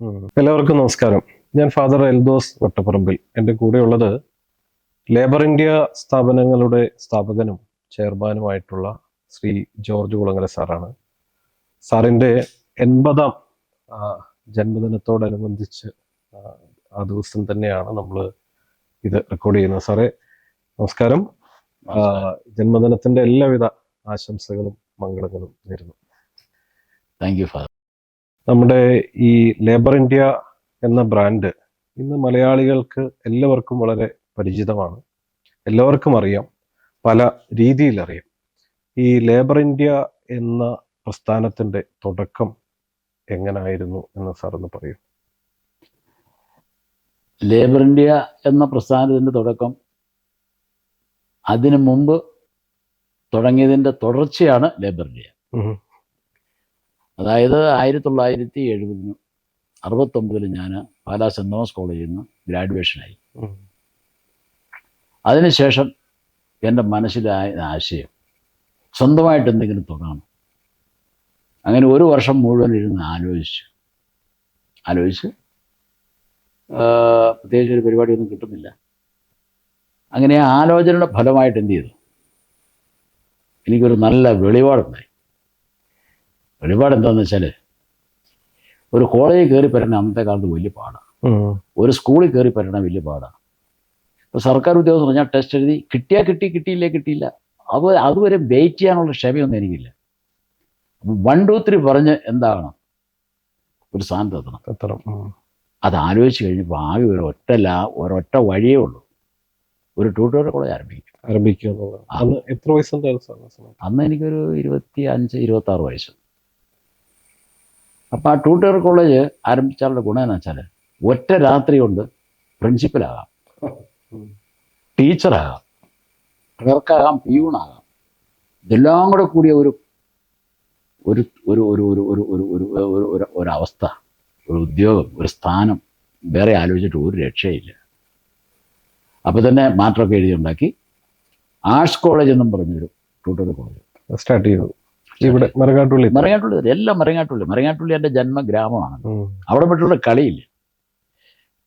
എല്ലാവർക്കും നമസ്കാരം. ഞാൻ ഫാദർ എൽദോസ് വട്ടപ്പറമ്പിൽ. എൻ്റെ കൂടെയുള്ളത് ലേബർ ഇന്ത്യ സ്ഥാപനങ്ങളുടെ സ്ഥാപകനും ചെയർമാനുമായിട്ടുള്ള ശ്രീ ജോർജ് കുളങ്ങര സാറാണ്. സാറിൻ്റെ 80ാം ജന്മദിനത്തോടനുബന്ധിച്ച് ആ ദിവസം തന്നെയാണ് നമ്മൾ ഇത് റെക്കോർഡ് ചെയ്യുന്നത്. സാറേ നമസ്കാരം. ജന്മദിനത്തിൻ്റെ എല്ലാവിധ ആശംസകളും മംഗളങ്ങളും നേരുന്നു. Thank you father. നമ്മുടെ ഈ ലേബർ ഇന്ത്യ എന്ന ബ്രാൻഡ് ഇന്ന് മലയാളികൾക്ക് എല്ലാവർക്കും വളരെ പരിചിതമാണ്. എല്ലാവർക്കും അറിയാം, പല രീതിയിൽ അറിയാം. ഈ ലേബർ ഇന്ത്യ എന്ന പ്രസ്ഥാനത്തിൻ്റെ തുടക്കം എങ്ങനായിരുന്നു എന്ന് സാറൊന്ന് പറയൂ. ലേബർ ഇന്ത്യ എന്ന പ്രസ്ഥാനത്തിൻ്റെ തുടക്കം അതിനു മുമ്പ് തുടങ്ങിയതിൻ്റെ തുടർച്ചയാണ് ലേബർ ഇന്ത്യ. അതായത് 1969 ഞാൻ പാലാ സെൻറ് തോമസ് കോളേജിൽ നിന്ന് ഗ്രാജുവേഷനായി. അതിനുശേഷം എൻ്റെ മനസ്സിലായ ആശയം സ്വന്തമായിട്ട് എന്തെങ്കിലും തുടങ്ങണം. അങ്ങനെ ഒരു വർഷം മുഴുവൻ ഇരുന്ന് ആലോചിച്ച് പ്രത്യേകിച്ച് ഒരു പരിപാടിയൊന്നും കിട്ടുന്നില്ല. അങ്ങനെ ആലോചനയുടെ ഫലമായിട്ട് എന്ത് ചെയ്തു, എനിക്കൊരു നല്ല വെളിപാടുണ്ടായി. വെളിപാട് എന്താണെന്ന് വെച്ചാൽ, ഒരു കോളേജിൽ കയറി പറ്റണ അന്നത്തെ കാലത്ത് വലിയ പാടാണ്, ഒരു സ്കൂളിൽ കയറി പറ്റണ വലിയ പാടാണ്. ഇപ്പോൾ സർക്കാർ ഉദ്യോഗസ്ഥർ ഞാൻ ടെസ്റ്റ് എഴുതി കിട്ടിയാൽ കിട്ടി, കിട്ടിയില്ല. അതുവരെ വെയിറ്റ് ചെയ്യാനുള്ള ക്ഷമയൊന്നും എനിക്കില്ല. അപ്പം 1, 2, 3 പറഞ്ഞ് എന്താകണം, ഒരു സ്ഥാനത്ത് എത്തണം. അത് ആലോചിച്ച് കഴിഞ്ഞപ്പോൾ ആകെ ഒരൊറ്റ വഴിയേ ഉള്ളൂ, ഒരു ട്യൂട്ടോറിയൽ കോളേജ് ആരംഭിക്കുക. എത്ര വയസ്സുണ്ടായിരുന്നു? അന്ന് എനിക്കൊരു 25, 26 വയസ്സ്. അപ്പോൾ ആ ട്യൂട്ടോറിയൽ കോളേജ് ആരംഭിച്ചാലുള്ള ഗുണം എന്ന് വെച്ചാൽ, ഒറ്റ രാത്രി കൊണ്ട് പ്രിൻസിപ്പലാകാം, ടീച്ചറാകാം, ക്ലർക്കാകാം, പിയൂണാകാം. ഇതെല്ലാം കൂടെ കൂടിയ ഒരവസ്ഥ, ഒരു ഉദ്യോഗം, ഒരു സ്ഥാനം വേറെ ആലോചിച്ചിട്ട് ഒരു രക്ഷയില്ല. അപ്പോൾ തന്നെ മാറ്ററൊക്കെ എഴുതിയുണ്ടാക്കി ആർട്സ് കോളേജ് എന്നും പറഞ്ഞൊരു ട്യൂട്ടോറിയൽ കോളേജ് സ്റ്റാർട്ട് ചെയ്തു. ഇവിടെ മരങ്ങാട്ടുള്ളി എല്ലാം മരങ്ങാട്ടുള്ളി എൻ്റെ ജന്മഗ്രാമമാണ്. അവിടെ പറ്റുള്ള കളിയില്ല.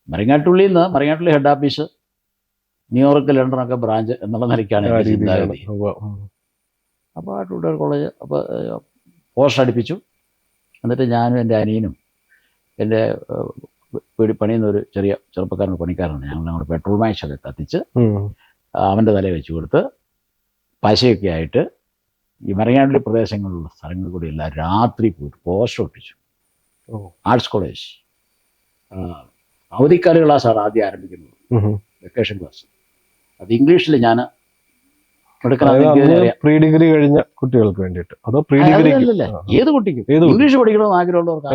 മരങ്ങാട്ടുള്ളിയിൽ നിന്ന് മരങ്ങാട്ടുള്ളി ഹെഡ് ഓഫീസ്, ന്യൂയോർക്ക്, ലണ്ടനൊക്കെ ബ്രാഞ്ച് എന്നുള്ള നിലയ്ക്കാണ് ചിന്താഗതി. അപ്പോൾ ആ ട്യൂട്ടോറിയൽ കോളേജ് അപ്പോൾ പോസ്റ്റ് അടുപ്പിച്ചു. എന്നിട്ട് ഞാനും എൻ്റെ അനിയനും എൻ്റെ വീട് പണിയുന്ന ഒരു ചെറുപ്പക്കാരനാണ്. ഞങ്ങൾ ഞങ്ങളുടെ പെട്രോൾ മാക്സൊക്കെ കത്തിച്ച് അവൻ്റെ തലയിൽ വെച്ച് കൊടുത്ത് പശയൊക്കെ ആയിട്ട് ഈ മരങ്ങാട്ടുള്ളി പ്രദേശങ്ങളിലുള്ള സ്ഥലങ്ങളിൽ കൂടി എല്ലാം രാത്രി പോയിട്ട് പോസ്റ്റർ ഒട്ടിച്ചു. ആർട്സ് കോളേജ് അവധിക്കാല ക്ലാസ്സാണ് ആദ്യം ആരംഭിക്കുന്നത്, വെക്കേഷൻ ക്ലാസ്. അത് ഇംഗ്ലീഷിൽ ഞാൻ പ്രീ ഡിഗ്രി കഴിഞ്ഞ കുട്ടികൾക്ക് വേണ്ടിയിട്ട്, അതോ പ്രീ ഡിഗ്രി ഏത് കുട്ടിക്കും ഇംഗ്ലീഷ് പഠിക്കണമെന്ന് ആഗ്രഹമുള്ളവർക്ക്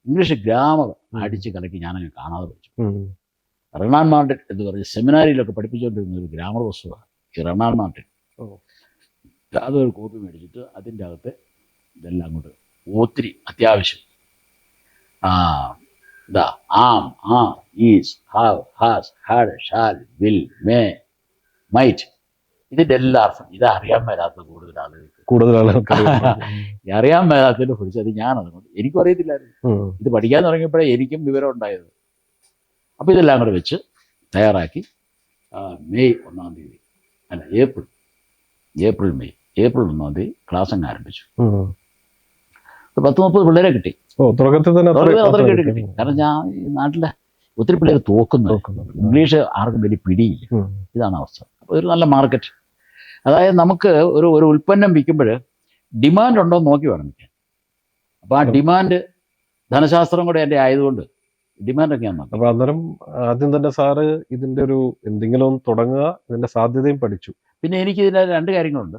ഇംഗ്ലീഷ് ഗ്രാമർ അടിച്ച് കലക്കി ഞാനങ്ങ് കാണാതെ പഠിച്ചു. റെനാൻ മാർട്ടിൻ എന്ന് പറഞ്ഞ് സെമിനാരിയിലൊക്കെ പഠിപ്പിച്ചുകൊണ്ടിരുന്ന ഒരു ഗ്രാമർ പുസ്തകമാണ് ഈ റെനാൻ മാർട്ടിൻ. അതൊരു കോപ്പി മേടിച്ചിട്ട് അതിൻ്റെ അകത്ത് ഇതെല്ലാം കൊണ്ട് ഒത്തിരി അത്യാവശ്യം am, is, have, has, had, shall, will, may, might, ഇതിൻ്റെ എല്ലാ അർത്ഥം ഇത് അറിയാൻ മേലാത്ത കൂടുതൽ ആളുകൾക്ക് അറിയാൻ മേലാത്തതിനെ കുറിച്ച് അത് ഞാനതുകൊണ്ട് എനിക്കും അറിയത്തില്ലായിരുന്നു. ഇത് പഠിക്കാൻ തുടങ്ങിയപ്പോഴേ എനിക്കും വിവരം ഉണ്ടായത്. അപ്പോൾ ഇതെല്ലാം കൂടെ വെച്ച് തയ്യാറാക്കി മെയ് 1-ാം തീയതി അല്ല ഏപ്രിൽ 1-ാം തീയതി ക്ലാസ് അങ്ങ് ആരംഭിച്ചു. 10-30 പിള്ളേരെ കിട്ടി. കിട്ടി. കാരണം ഞാൻ ഈ നാട്ടിലെ ഒത്തിരി പിള്ളേർ തോക്കുന്നു. ഇംഗ്ലീഷ് ആർക്കും വലിയ പിടിയില്ല. ഇതാണ് അവസ്ഥ. അപ്പോൾ ഒരു നല്ല മാർക്കറ്റ്. അതായത് നമുക്ക് ഒരു ഉൽപ്പന്നം വിൽക്കുമ്പോൾ ഡിമാൻഡ് ഉണ്ടോ എന്ന് നോക്കി വേണം വിൽക്കാൻ. അപ്പോൾ ആ ഡിമാൻഡ് ധനശാസ്ത്രം കൂടെ എൻ്റെ ആയതുകൊണ്ട് ഡിമാൻഡൊക്കെയാണ് നോക്കാം. അപ്പോൾ അന്നേരം ആദ്യം തന്നെ സാറ് ഇതിൻ്റെ ഒരു എന്തെങ്കിലും തുടങ്ങുക, ഇതിൻ്റെ സാധ്യതയും പഠിച്ചു. പിന്നെ എനിക്ക് ഇതിൻ്റെ 2 കാര്യങ്ങളുണ്ട്.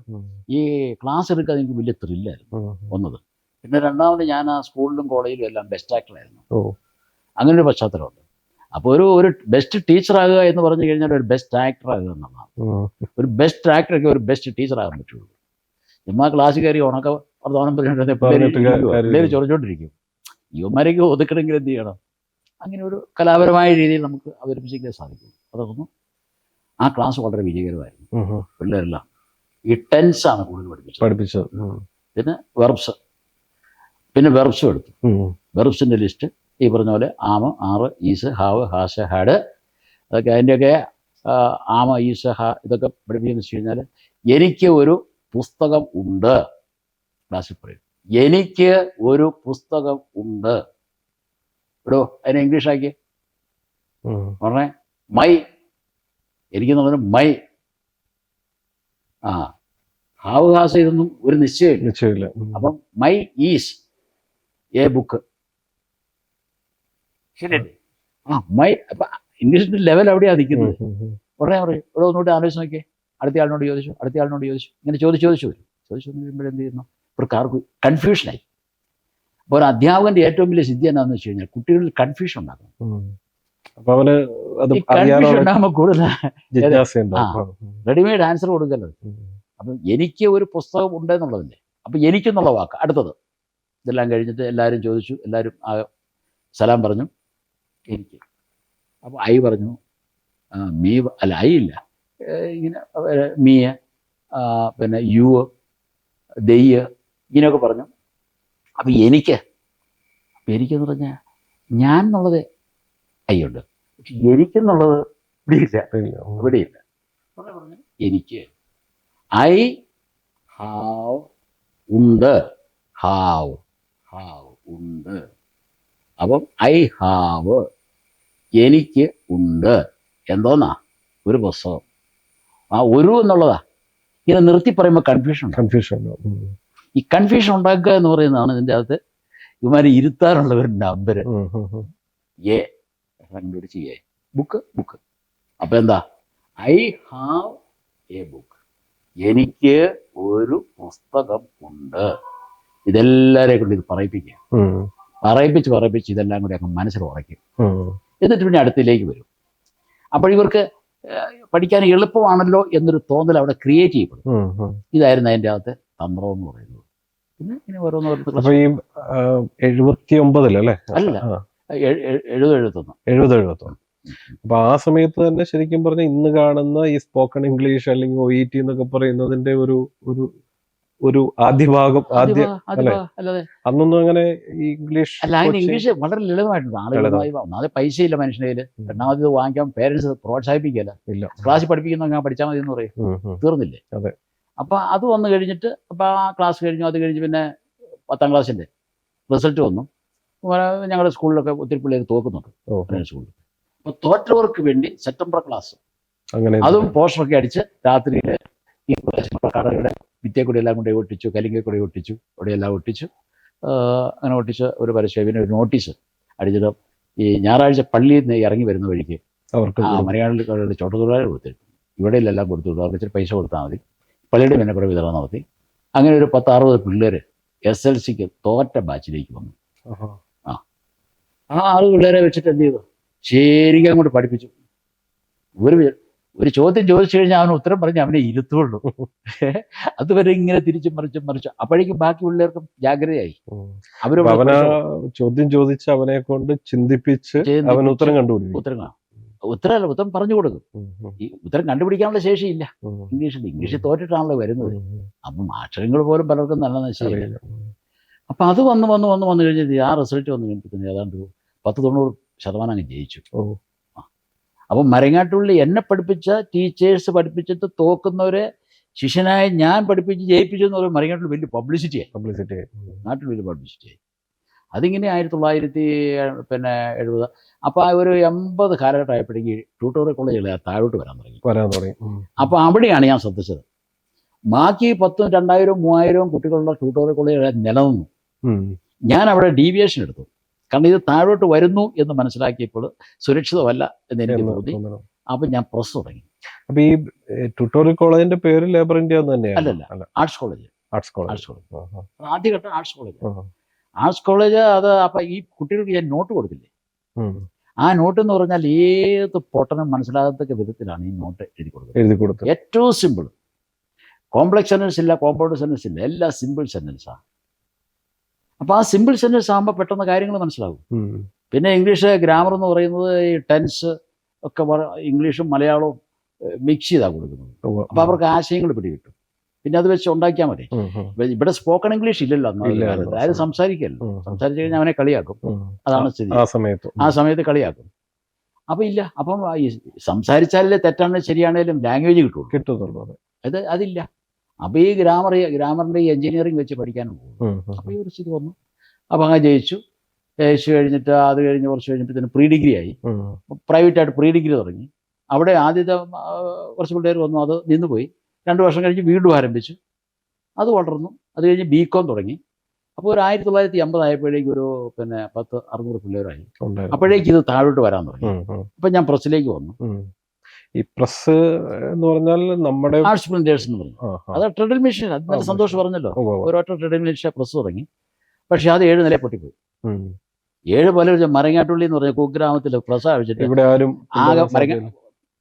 ഈ ക്ലാസ് എടുക്കാൻ എനിക്ക് വലിയ ത്രില്ലായിരുന്നു ഒന്നത്. പിന്നെ രണ്ടാമത് ഞാൻ ആ സ്കൂളിലും കോളേജിലും എല്ലാം ബെസ്റ്റ് ആക്ടറായിരുന്നു. അങ്ങനെ ഒരു പശ്ചാത്തലമുണ്ട്. അപ്പോൾ ഒരു ബെസ്റ്റ് ടീച്ചറാകുക എന്ന് പറഞ്ഞു കഴിഞ്ഞാൽ ഒരു ബെസ്റ്റ് ആക്ടറാകുക എന്നുള്ളതാണ്. ഒരു ബെസ്റ്റ് ആക്ടറൊക്കെ ഒരു ബെസ്റ്റ് ടീച്ചറാകാൻ പറ്റുള്ളൂ. ചുമ്മാ ക്ലാസ് കയറി ഉണക്ക വർത്തമാനം പിള്ളേർ ചൊറിച്ചോണ്ടിരിക്കും. യുവമാരേക്ക് ഒതുക്കണമെങ്കിൽ എന്ത് ചെയ്യണം? അങ്ങനെ ഒരു കലാപരമായ രീതിയിൽ നമുക്ക് അവതരിപ്പിച്ചെങ്കിലേ സാധിക്കും. അതൊന്നും ആ ക്ലാസ് വളരെ വിജയകരമായിരുന്നു. പിള്ളേരെല്ലാം ഈ ടെൻസാണ് കൂടുതൽ പഠിപ്പിച്ചത്. പിന്നെ വെർബ്സും എടുത്തു. വെർബ്സിൻ്റെ ലിസ്റ്റ് ഈ പറഞ്ഞ പോലെ ആമ, ആറ്, ഈസ്, ഹാവ്, ഹാസ്, ഹാഡ്, അതൊക്കെ അതിൻ്റെയൊക്കെ ആമ, ഈസ്, ഹാ ഇതൊക്കെ പഠിപ്പിക്കുന്നത് വെച്ച് കഴിഞ്ഞാൽ എനിക്ക് ഒരു പുസ്തകം ഉണ്ട്. ക്ലാസ്സിൽ പറയും എനിക്ക് ഒരു പുസ്തകം ഉണ്ട്. എടോ അതിനെ ഇംഗ്ലീഷാക്കി പറഞ്ഞേ മൈ. എനിക്കെന്നുള്ളത് മൈ. ഹാവ്, ഹാസ് ഇതൊന്നും ഒരു നിശ്ചയമില്ല. അപ്പം മൈ ഈസ് എ ബുക്ക്. ശരിയല്ലേ? മൈ. അപ്പൊ ഇംഗ്ലീഷിന്റെ ലെവൽ എവിടെയാണ് നിൽക്കുന്നത്? ഉടനെ പറയും ഇവിടെ ഒന്നുകൂടി ആലോചിച്ച് നോക്കിയേ, അടുത്ത ആളിനോട് ചോദിച്ചു, ഇങ്ങനെ ചോദിച്ചു കഴിയുമ്പോൾ എന്ത് ചെയ്യുന്നു? ഇവർക്കാർക്ക് കൺഫ്യൂഷനായി. അപ്പോൾ ഒരു അധ്യാപകന്റെ ഏറ്റവും വലിയ സിദ്ധി എന്താണെന്ന് വെച്ച് കഴിഞ്ഞാൽ കുട്ടികളിൽ കൺഫ്യൂഷൻ ഉണ്ടാക്കണം. ഈ കൺഫ്യൂഷൻ ഉണ്ടാകുമ്പോൾ കൂടുതൽ റെഡിമെയ്ഡ് ആൻസർ കൊടുക്കരുത്. അപ്പം എനിക്ക് ഒരു പുസ്തകം ഉണ്ടെന്നുള്ളതല്ലേ. അപ്പം എനിക്കെന്നുള്ള വാക്ക് അടുത്തത് ഇതെല്ലാം കഴിഞ്ഞിട്ട് എല്ലാവരും ചോദിച്ചു, എല്ലാവരും സലാം പറഞ്ഞു. എനിക്ക് അപ്പോൾ ഐ പറഞ്ഞു, മീ അല്ല ഐ ഇല്ല, ഇങ്ങനെ മീയ, പിന്നെ യു, ദയ്യ് ഇങ്ങനെയൊക്കെ പറഞ്ഞു. അപ്പം എനിക്കെന്ന് പറഞ്ഞാൽ ഞാൻ എന്നുള്ളത് അയ്യുണ്ട്, പക്ഷെ എനിക്കെന്നുള്ളത് ഇവിടെയില്ല. പറഞ്ഞു എനിക്ക് ഐ ഹാവ് ഉണ്ട്, ഹാവ് ഉണ്ട്. അപ്പം ഐ ഹാവ് എനിക്ക് ഉണ്ട് എന്തോന്നാ ഒരു പുസ്തകം. ഒരു എന്നുള്ളതാ. ഇങ്ങനെ നിർത്തി പറയുമ്പോൾ കൺഫ്യൂഷൻ ഈ കൺഫ്യൂഷൻ ഉണ്ടാക്കുക എന്ന് പറയുന്നതാണ് ഇതിൻ്റെ അകത്ത് ഇവന്മാർ ഇരുത്താറുള്ള ഒരു നമ്പർ. എ കണ്ടുപിടിച്ച് എ ബുക്ക്. അപ്പം എന്താ ഐ ഹാവ് എ ബുക്ക്. എനിക്ക് ഒരു പുസ്തകം ഉണ്ട്. ഇതെല്ലാവരെയും കൊണ്ട് ഇത് പറയിപ്പിച്ച് ഇതെല്ലാം കൂടി അങ്ങ് മനസ്സിൽ ഉറയ്ക്കും. എന്നിട്ട് പിന്നെ അടുത്തിലേക്ക് വരും. അപ്പോൾ ഇവർക്ക് പഠിക്കാൻ എളുപ്പമാണല്ലോ എന്നൊരു തോന്നൽ അവിടെ ക്രിയേറ്റ് ചെയ്യപ്പെടും. ഇതായിരുന്നു അതിൻ്റെ അകത്തെ തന്ത്രം എന്ന് പറയുന്നത്. പിന്നെ ഇങ്ങനെ ഓരോന്ന് 79 അല്ല 70-71. അപ്പൊ ആ സമയത്ത് തന്നെ ശരിക്കും പറഞ്ഞ ഇന്ന് കാണുന്ന ഈ സ്പോക്കൺ ഇംഗ്ലീഷ് അല്ലെങ്കിൽ OET എന്നൊക്കെ പറയുന്നതിന്റെ ഒരു ആദ്യ ഭാഗം അന്നൊന്നും അങ്ങനെ ഇംഗ്ലീഷ് വളരെ ലളിതമായിട്ടുണ്ട്. ആളുകളുമായി ഒന്നാമത് പൈസയില്ല മനുഷ്യൻ്റെ കയ്യിൽ, രണ്ടാമത് ഇത് വാങ്ങിക്കാൻ പേരൻസ് പ്രോത്സാഹിപ്പിക്കില്ല. ക്ലാസ്സിൽ പഠിപ്പിക്കുന്ന ഞാൻ പഠിച്ചാൽ മതി എന്ന് പറയും. തീർന്നില്ലേ? അപ്പൊ അത് വന്നു കഴിഞ്ഞിട്ട് അപ്പൊ ആ ക്ലാസ് കഴിഞ്ഞു. അത് കഴിഞ്ഞ് പിന്നെ 10ാം ക്ലാസ്സിന്റെ റിസൾട്ട് വന്നു. ഞങ്ങളുടെ സ്കൂളിലൊക്കെ ഒത്തിരി പിള്ളേർ തോക്കുന്നുണ്ട് സ്കൂളിൽ. അപ്പൊ തോറ്റവർക്ക് വേണ്ടി സെപ്റ്റംബർ ക്ലാസ്, അതും പോസ്റ്ററൊക്കെ അടിച്ച് രാത്രിയിൽ ഈ കടകളുടെ വിദ്യക്കൂടി എല്ലാം കൊണ്ട് ഒട്ടിച്ചു, കലിങ്കക്കൂടി ഒട്ടിച്ചു, അവിടെയെല്ലാം ഒട്ടിച്ചു. അങ്ങനെ ഒട്ടിച്ച് ഒരു പരസ്യം, പിന്നെ ഒരു നോട്ടീസ് അടിച്ചിട്ട് ഈ ഞായറാഴ്ച പള്ളിയിൽ നിന്ന് ഇറങ്ങി വരുന്ന വഴിക്ക് മലയാളികളുടെ ചോട്ടത്തൊഴിലാളി കൊടുത്തിരുന്നു. ഇവിടെയെല്ലാം കൊടുത്തു, അവർക്ക് ഇച്ചിരി പൈസ കൊടുത്താൽ മതി. പള്ളിയുടെ പിന്നെ കൂടെ വിതരണം നടത്തി. അങ്ങനെ ഒരു 10-60 പിള്ളേർ SLCക്ക് തോറ്റ ബാച്ചിലേക്ക് വന്നു. ആ 6 പിള്ളേരെ വെച്ചിട്ട് എന്ത് ചെയ്തു? ശരിക്കും അങ്ങോട്ട് പഠിപ്പിച്ചു. ഒരു ചോദ്യം ചോദിച്ചു കഴിഞ്ഞാൽ അവന് ഉത്തരം പറഞ്ഞ് അവനെ ഇരുത്തുള്ളൂ. അതുവരെ ഇങ്ങനെ തിരിച്ചും മറിച്ചു. അപ്പോഴേക്കും ബാക്കി പിള്ളേർക്കും ജാഗ്രതയായി. ചോദ്യം ചോദിച്ച് അവനെ കൊണ്ട് ചിന്തിപ്പിച്ച് ഉത്തരം പറഞ്ഞു കൊടുക്കും. ഈ ഉത്തരം കണ്ടുപിടിക്കാനുള്ള ശേഷിയില്ല ഇംഗ്ലീഷിൽ തോറ്റിട്ടാണല്ലോ വരുന്നത്. അപ്പം അക്ഷരങ്ങൾ പോലും പലർക്കും നല്ല നശിച്ചില്ല. അപ്പം അത് വന്നു കഴിഞ്ഞത് ആ റിസൾട്ട് വന്നു കഴിഞ്ഞിട്ട് ഏതാണ്ട് 90% അങ്ങ് ജയിച്ചു. അപ്പം മരങ്ങാട്ടുള്ളിൽ എന്നെ പഠിപ്പിച്ച ടീച്ചേഴ്സ് പഠിപ്പിച്ചിട്ട് തോക്കുന്നവരെ ശിഷ്യനായ ഞാൻ പഠിപ്പിച്ച് ജയിപ്പിച്ചു എന്ന് പറയുമ്പോൾ മരങ്ങാട്ടുള്ളിൽ വലിയ പബ്ലിസിറ്റിയായി. നാട്ടിൽ വലിയ പബ്ലിസിറ്റിയായി. അതിങ്ങനെ 1970. അപ്പോൾ ആ ഒരു 80 കാലഘട്ടമായപ്പോഴേക്ക് ട്യൂട്ടോറിയൽ കോളേജുകൾ താഴോട്ട് വരാൻ തുടങ്ങി. അപ്പോൾ അവിടെയാണ് ഞാൻ ശ്രദ്ധിച്ചത്. ബാക്കി 10, 2000, 3000 കുട്ടികളുള്ള ട്യൂട്ടോറിയൽ കോളേജുകൾ നിലനിന്നു. ഞാൻ അവിടെ ഡീവിയേഷൻ എടുത്തു. കാരണം ഇത് താഴോട്ട് വരുന്നു എന്ന് മനസ്സിലാക്കിയപ്പോൾ സുരക്ഷിതമല്ല എന്ന് എനിക്ക് തോന്നി. അപ്പം ഞാൻ പ്രസ് തുടങ്ങി. അപ്പോൾ ഈ ട്യൂട്ടോറിയൽ കോളേജിന്റെ പേര് ലേബർ ഇന്ത്യ തന്നെയാണ്? അല്ലല്ല, ആർട്സ് കോളേജ്. ആദ്യഘട്ടം ആർട്സ് കോളേജ്. അത് അപ്പം ഈ കുട്ടികൾക്ക് ഞാൻ നോട്ട് കൊടുക്കില്ലേ, ആ നോട്ട് എന്ന് പറഞ്ഞാൽ ഏത് പൊട്ടനും മനസ്സിലാകത്തക്ക വിധത്തിലാണ് ഈ നോട്ട് എഴുതി കൊടുക്കുന്നത്. ഏറ്റവും സിമ്പിൾ. കോംപ്ലക്സ് സെന്റൻസ് ഇല്ല, കോമ്പൗണ്ട് സെന്റൻസ് ഇല്ല, എല്ലാം സിമ്പിൾ സെന്റൻസാണ്. അപ്പോൾ ആ സിമ്പിൾ സെന്റൻസ് ആകുമ്പോൾ പെട്ടെന്ന് കാര്യങ്ങൾ മനസ്സിലാകും. പിന്നെ ഇംഗ്ലീഷ് ഗ്രാമർ എന്ന് പറയുന്നത് ഈ ടെൻസ് ഒക്കെ ഇംഗ്ലീഷും മലയാളവും മിക്സ് ചെയ്താണ് കൊടുക്കുന്നത്. അപ്പോൾ അവർക്ക് ആശയങ്ങൾ പിടികിട്ടും. പിന്നെ അത് വെച്ച് ഉണ്ടാക്കിയാൽ മതി. ഇവിടെ സ്പോക്കൺ ഇംഗ്ലീഷ് ഇല്ലല്ലോ ഇല്ല, അന്ന്, ആരും സംസാരിക്കല്ലോ. സംസാരിച്ചു കഴിഞ്ഞാൽ അവനെ കളിയാക്കും. അതാണ് സ്ഥിതി. ആ സമയത്ത് കളിയാക്കും. അപ്പം ഇല്ല, അപ്പം ഈ സംസാരിച്ചാലേ തെറ്റാണ് ശരിയാണേലും ലാംഗ്വേജ് കിട്ടുള്ളൂ. അതില്ല. അപ്പം ഈ ഗ്രാമറിൻ്റെ ഈ എഞ്ചിനീയറിംഗ് വെച്ച് പഠിക്കാനും പോകും. അപ്പോൾ ഈ ഒരു സ്ഥിതി വന്നു. അപ്പം അങ്ങനെ ജയിച്ചു കഴിഞ്ഞിട്ട് അത് കഴിഞ്ഞ് കുറച്ച് കഴിഞ്ഞപ്പോഴത്തേന് പ്രീ ഡിഗ്രി ആയി. പ്രൈവറ്റായിട്ട് പ്രീ ഡിഗ്രി തുടങ്ങി. അവിടെ ആദ്യത്തെ കുറച്ച് പിള്ളേർ വന്നു, അത് നിന്നുപോയി. 2 വർഷം കഴിഞ്ഞ് വീണ്ടും ആരംഭിച്ചു, അത് വളർന്നു. അത് കഴിഞ്ഞ് BCom തുടങ്ങി. അപ്പോൾ ഒരു 1980 ആയപ്പോഴേക്കും ഒരു 10-600 പിള്ളേരായി. അപ്പോഴേക്കും ഇത് താഴോട്ട് വരാൻ തുടങ്ങി. അപ്പം ഞാൻ പ്രസ്സിലേക്ക് വന്നു. ഈ പ്രസ് എന്ന് പറഞ്ഞാൽ നമ്മുടെ ആർട്സ് പ്രിന്റേഴ്സ് എന്ന് പറഞ്ഞു. അത് ട്രെഡിൽ മെഷീൻ. അത് നല്ല സന്തോഷം പറഞ്ഞല്ലോ, ഒരൊറ്റ ട്രെഡിൽ മെഷീൻ പ്രസ് തുടങ്ങി. പക്ഷെ അത് 7 നില പൊട്ടിപ്പോയി. 7 പോലെ മരങ്ങാട്ടുള്ളി എന്ന് പറഞ്ഞ കുഗ്രാമത്തിൽ പ്രസ് അഴിച്ചിട്ട് ഇവിടെ ആരും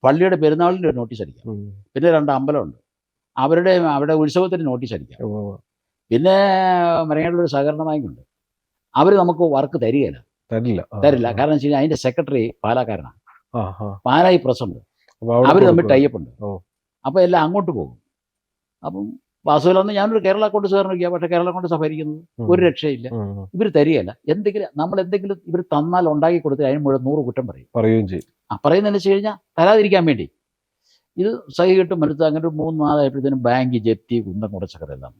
പള്ളിയുടെ പെരുന്നാളിൻ്റെ ഒരു നോട്ടീസ് അടിക്കാം. പിന്നെ 2 അമ്പലമുണ്ട്, അവിടെ ഉത്സവത്തിന് നോട്ടീസ് അടിക്കാം. പിന്നെ മരങ്ങാട്ടുള്ളൊരു സഹകരണ ബാങ്കുണ്ട്. അവർ നമുക്ക് വർക്ക് തരില്ല. കാരണം വെച്ച് കഴിഞ്ഞാൽ അതിന്റെ സെക്രട്ടറി പാലാക്കാരനാണ്. പാലായി പ്രസുണ്ട്. അവർ തമ്മിൽ ടൈപ്പ് ഉണ്ട്. അപ്പോൾ എല്ലാം അങ്ങോട്ട് പോകും. അപ്പം വാസുവിലന്ന് ഞാനൊരു കേരള അക്കൗണ്ട് സാറിന് വയ്ക്കുക. പക്ഷേ കേരള അക്കൗണ്ട് സഭരിക്കുന്നത് ഒരു രക്ഷയില്ല. ഇവർ തരികയല്ല. നമ്മളെന്തെങ്കിലും ഇവർ തന്നാൽ ഉണ്ടാക്കി കൊടുത്ത് അതിന് മുഴുവൻ 100 കുറ്റം പറയുകയും ചെയ്യും. പറയുന്നതെന്ന് വെച്ച് കഴിഞ്ഞാൽ തരാതിരിക്കാൻ വേണ്ടി ഇത് സഹി കിട്ടും മനസ്സ്. അങ്ങനെ ഒരു 3 നാളായപ്പോഴത്തേനും ബാങ്ക് ജപ്തി കുന്തം കുറച്ചൊക്കെ എല്ലാം.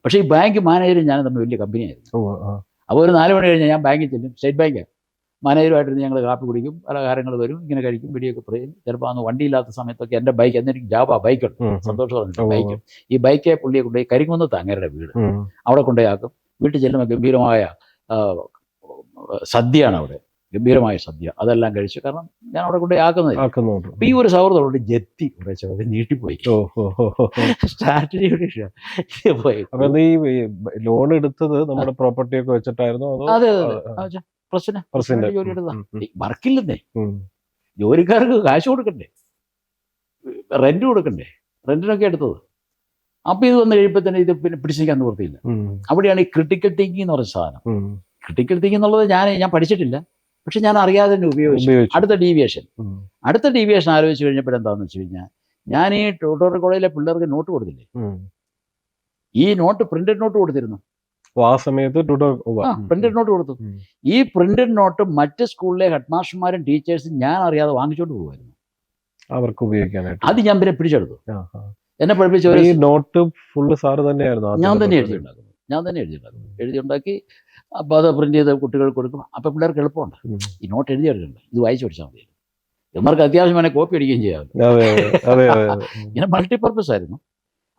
പക്ഷേ ഈ ബാങ്ക് മാനേജരും ഞാനും തമ്മിൽ വലിയ കമ്പനിയായിരുന്നു. അപ്പോൾ ഒരു 4 മണി കഴിഞ്ഞാൽ ഞാൻ ബാങ്കിൽ ചെല്ലും. സ്റ്റേറ്റ് ബാങ്ക് മാനേജറുമായിട്ടിരുന്ന് ഞങ്ങൾ കാപ്പി കുടിക്കും, പല കാര്യങ്ങൾ വരും, ഇങ്ങനെ കഴിക്കും, പിടിയൊക്കെ പറയും. ചിലപ്പോൾ അന്ന് വണ്ടിയില്ലാത്ത സമയത്തൊക്കെ എൻ്റെ ബൈക്ക്, എന്നിട്ട് ജാവ ബൈക്കുണ്ട്, സന്തോഷം പറഞ്ഞിട്ട് ബൈക്ക്. ഈ ബൈക്കെ പുള്ളിയെ കൊണ്ടുപോയി കരിങ്കുന്നത്ത് അങ്ങേരുടെ വീട്, അവിടെ കൊണ്ടുപോയി ആക്കും. വീട്ടിൽ ചെല്ലുമ്പോൾ ഗംഭീരമായ സദ്യയാണ് അവിടെ, ഗംഭീരമായ സദ്യ. അതെല്ലാം കഴിച്ചു. കാരണം ഞാൻ അവിടെ കൊണ്ടുപോയി ആക്കുന്നില്ല. അപ്പം ഈ ഒരു സൗഹൃദം ജെത്തി കുറച്ച് നീട്ടിപ്പോയി. സ്ട്രാറ്റജി പോയി. ലോൺ എടുത്തത് നമ്മുടെ പ്രോപ്പർട്ടി ഒക്കെ വെച്ചിട്ടായിരുന്നു. അതെ ജോലി എടുത്താ വർക്കില്ലെന്നേ. ജോലിക്കാർക്ക് കാശ് കൊടുക്കണ്ടേ, റെന്റ് കൊടുക്കണ്ടേ, റെന്റിനൊക്കെ എടുത്തത്. അപ്പം ഇത് വന്ന് കഴിയുമ്പോൾ തന്നെ ഇത് പിന്നെ പിടിച്ചിരിക്കാൻ നിവൃത്തിയില്ല. അവിടെയാണ് ഈ ക്രിട്ടിക്കൽ തിങ്കിങ് എന്ന് പറഞ്ഞ സാധനം. ക്രിട്ടിക്കൽ തിങ്കിങ് എന്നുള്ളത് ഞാൻ പഠിച്ചിട്ടില്ല, പക്ഷെ ഞാൻ അറിയാതെ തന്നെ ഉപയോഗിച്ചു. അടുത്ത ഡീവിയേഷൻ ആലോചിച്ച് കഴിഞ്ഞപ്പോഴെന്താണെന്ന് വെച്ച് കഴിഞ്ഞാൽ, ഞാൻ ഈ ട്യൂട്ടോറിയൽ കോളേജിലെ പിള്ളേർക്ക് നോട്ട് കൊടുത്തില്ലേ, ഈ നോട്ട് പ്രിന്റഡ് നോട്ട് കൊടുത്തിരുന്നു. ആ സമയത്ത് പ്രിന്റഡ് നോട്ട് കൊടുത്തു. ഈ പ്രിന്റഡ് നോട്ട് മറ്റ് സ്കൂളിലെ ഹെഡ് മാസ്റ്റർമാരും ടീച്ചേഴ്സും ഞാൻ അറിയാതെ വാങ്ങിച്ചോണ്ട് പോകുമായിരുന്നു, അവർക്ക് ഉപയോഗിക്കാനായിട്ട്. അത് ഞാൻ പിന്നെ പിടിച്ചെടുത്തു. എന്നെ പഠിപ്പിച്ച നോട്ട് ഫുള്ള് സാറ് തന്നെയായിരുന്നു. ഞാൻ തന്നെ എഴുതിയുണ്ടാക്കി. അപ്പോൾ അത് പ്രിന്റ് ചെയ്ത് കുട്ടികൾക്ക് കൊടുക്കും. അപ്പോൾ പിള്ളേർക്ക് എളുപ്പമുണ്ട്. ഈ നോട്ട് എഴുതിയെടുക്കണ്ട, ഇത് വായിച്ചു പഠിച്ചാൽ മതി. ഇവർക്ക് അത്യാവശ്യം വേണേൽ കോപ്പി അടിക്കുകയും ചെയ്യാമല്ലോ. ഇങ്ങനെ മൾട്ടിപർപ്പസ് ആയിരുന്നു.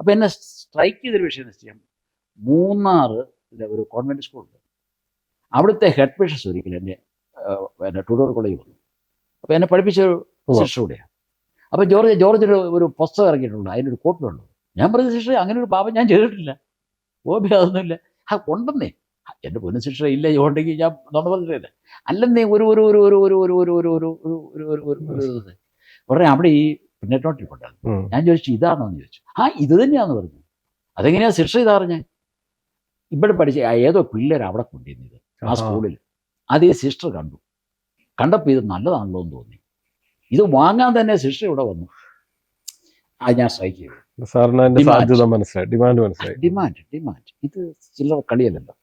അപ്പോൾ എന്നെ സ്ട്രൈക്ക് ചെയ്തൊരു വിഷയം എന്ന് വെച്ചാൽ, മൂന്നാർ ഒരു കോൺവെന്റ് സ്കൂളുണ്ട്. അവിടുത്തെ ഹെഡ് മിസ്ട്രസ് ഒരിക്കലും എൻ്റെ ട്യൂട്ടോറിയൽ കോളേജിൽ വന്നു. അപ്പോൾ എന്നെ പഠിപ്പിച്ച ഒരു സിസ്റ്റർ കൂടെയാണ്. അപ്പോൾ ജോർജിൻ്റെ ഒരു പുസ്തകം ഇറങ്ങിയിട്ടുണ്ട്, അതിനൊരു കോപ്പി ഉണ്ട്. ഞാൻ പറഞ്ഞ സിസ്റ്റർ, അങ്ങനെ ഒരു പാപം ഞാൻ ചെയ്തിട്ടില്ല, കോപ്പി അതൊന്നുമില്ല. ഉണ്ടെന്നേ. എൻ്റെ പൊന്നു സിസ്റ്റർ, ഇല്ല ഉണ്ടെങ്കിൽ ഞാൻ പറഞ്ഞില്ല. അല്ലെന്നേ ഉടനെ അവിടെ ഈ പ്രിന്റഡ് നോട്ടിൽ കൊണ്ടായിരുന്നു. ഞാൻ ചോദിച്ചു, ഇതാണോ എന്ന് ചോദിച്ചു. ഇത് തന്നെയാണെന്ന് പറഞ്ഞു. അതെങ്ങനെയാ സിസ്റ്റർ ഇതാ പറഞ്ഞേ? ഇവിടെ പഠിച്ച ഏതോ പിള്ളേർ അവിടെ കൊണ്ടുവന്നത് ആ സ്കൂളിൽ. അത് ഈ സിസ്റ്റർ കണ്ടപ്പോൾ ഇത് നല്ലതാണല്ലോ എന്ന് തോന്നി. ഇത് വാങ്ങാൻ തന്നെ സിസ്റ്റർ ഇവിടെ വന്നു. ഞാൻ സ്ട്രൈക്ക് ചെയ്തു. ഡിമാൻഡ് ഇത് ചില്ലറ കളിയല്ലല്ലോ.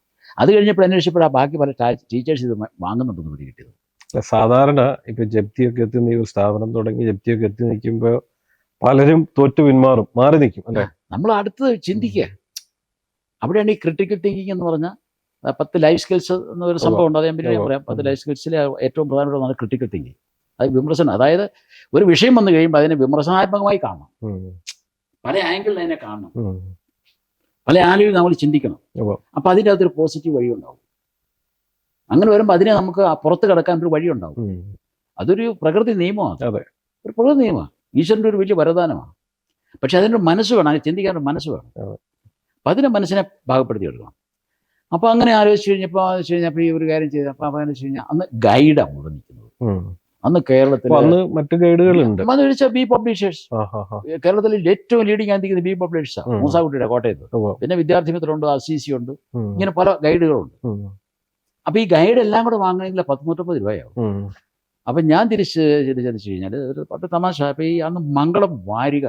അത് കഴിഞ്ഞപ്പോൾ അന്വേഷിച്ചപ്പോഴാണ് ബാക്കി പല ടീച്ചേഴ്സ് ഇത് വാങ്ങുന്നുണ്ടെന്ന് പിടി കിട്ടിയത്. സാധാരണ ഇപ്പൊ ജപ്തിയൊക്കെ എത്തുന്ന ഈ ഒരു സ്ഥാപനം തുടങ്ങി ജപ്തിയൊക്കെ എത്തി നിൽക്കുമ്പോൾ പലരും തോറ്റു മാറി നിൽക്കും അല്ലേ? നമ്മൾ അടുത്ത് ചിന്തിക്കുക. അവിടെയാണ് ഈ ക്രിട്ടിക്കൽ തിങ്കിങ് എന്ന് പറഞ്ഞാൽ 10 ലൈഫ് സ്കിൽസ് എന്നൊരു സംഭവം ഉണ്ട്. അത് ഞാൻ പിന്നെ പറയാം. 10 ലൈഫ് സ്കിൽസിലെ ഏറ്റവും പ്രധാനപ്പെട്ടതാണ് ക്രിട്ടിക്കൽ തിങ്കിങ്. അത് വിമർശനം. അതായത് ഒരു വിഷയം വന്നു കഴിയുമ്പോൾ അതിനെ വിമർശനാത്മകമായി കാണണം, പല ആംഗിളിൽ അതിനെ കാണണം, പല ആംഗിളിൽ നമ്മൾ ചിന്തിക്കണം. അപ്പം അതിൻ്റെ അകത്തൊരു പോസിറ്റീവ് വഴി ഉണ്ടാവും. അങ്ങനെ വരുമ്പോൾ അതിനെ നമുക്ക് പുറത്ത് കിടക്കാൻ ഒരു വഴി ഉണ്ടാവും. അതൊരു പ്രകൃതി നിയമമാണ്. ഒരു പ്രകൃതി നിയമമാണ്, ഈശ്വരൻ്റെ ഒരു വലിയ വരദാനമാണ്. പക്ഷെ അതിനൊരു മനസ്സ് വേണം, അങ്ങനെ ചിന്തിക്കാനൊരു മനസ്സ് വേണം. അപ്പം അതിനെ മനസ്സിനെ ഭാഗപ്പെടുത്തി എടുക്കണം. അപ്പോൾ അങ്ങനെ ആലോചിച്ച് കഴിഞ്ഞപ്പോൾ ഈ ഒരു കാര്യം ചെയ്ത് അപ്പോൾ അങ്ങനെ വെച്ച് കഴിഞ്ഞാൽ അന്ന് ഗൈഡാണ് മുഴുവൻ നിൽക്കുന്നത്. അന്ന് കേരളത്തിൽ മറ്റു ഗൈഡുകളുണ്ട്. അതെന്ന് വെച്ചാൽ ബി പബ്ലിഷേഴ്സ്. കേരളത്തിൽ ഏറ്റവും ലീഡിങ് ആയിരിക്കുന്നത് ബി പബ്ലിഷേഴ്സാണ്. മൂസാക്കുട്ടിയുടെ കോട്ടയത്ത്. പിന്നെ വിദ്യാർത്ഥി മിത്രമുണ്ട്, RCC ഉണ്ട്, ഇങ്ങനെ പല ഗൈഡുകളുണ്ട്. അപ്പോൾ ഈ ഗൈഡ് എല്ലാം കൂടെ വാങ്ങണമെങ്കിൽ 150 രൂപയാവും. അപ്പം ഞാൻ തിരിച്ച് കഴിഞ്ഞാൽ ഒരു പട്ട് തമാശ. അപ്പോൾ ഈ അന്ന് മംഗളം വാരിക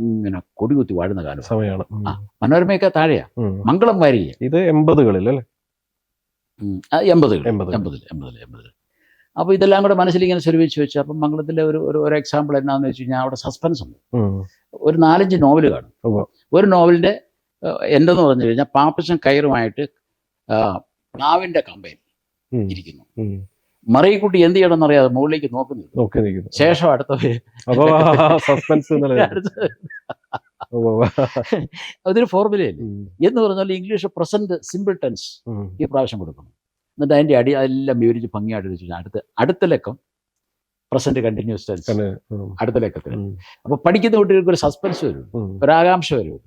ഇങ്ങനെ കൊടികുത്തി വാഴുന്ന കാലം. സമയമാണ്. ആ, മനോരമയൊക്കെ താഴെയാ, മംഗളം വാരിക. ഇത് 80-കളിൽ അല്ലേ? 80-ൽ. അപ്പോൾ ഇതെല്ലാം കൂടെ മനസ്സിലിങ്ങനെ സ്വരൂപിച്ച് വെച്ച്, അപ്പം മംഗളത്തിലെ ഒരു എക്സാമ്പിൾ എന്നാന്ന് വെച്ച് കഴിഞ്ഞാൽ അവിടെ സസ്പെൻസ് ഉണ്ട്. ഒരു 4-5 നോവൽ കാണും. ഒരു നോവലിൻ്റെ എന്തെന്ന് പറഞ്ഞു കഴിഞ്ഞാൽ പാപ്പച്ചൻ കയറുമായിട്ട് പ്ലാവിൻ്റെ കമ്പയിൽ ഇരിക്കുന്നു. മറിയക്കുട്ടി എന്ത് ചെയ്യണമെന്ന് അറിയാതെ മുകളിലേക്ക് നോക്കുന്നു. ശേഷം അതൊരു ഫോർമുലയല്ലേ എന്ന് പറഞ്ഞാൽ ഇംഗ്ലീഷ് പ്രസന്റ് സിമ്പിൾ ടെൻസ് ഈ പ്രാവശ്യം കൊടുക്കണം. എന്നിട്ട് അതിൻ്റെ അതെല്ലാം വിവരിച്ച് ഭംഗിയായിട്ട് വെച്ച് അടുത്ത ലക്കം പ്രസന്റ് കണ്ടിന്യൂസ് ടെൻസ് അടുത്ത ലക്കത്തിൽ. അപ്പൊ പഠിക്കുന്ന കുട്ടികൾക്ക് ഒരു സസ്പെൻസ് വരും, ഒരു ആകാംക്ഷ വരും.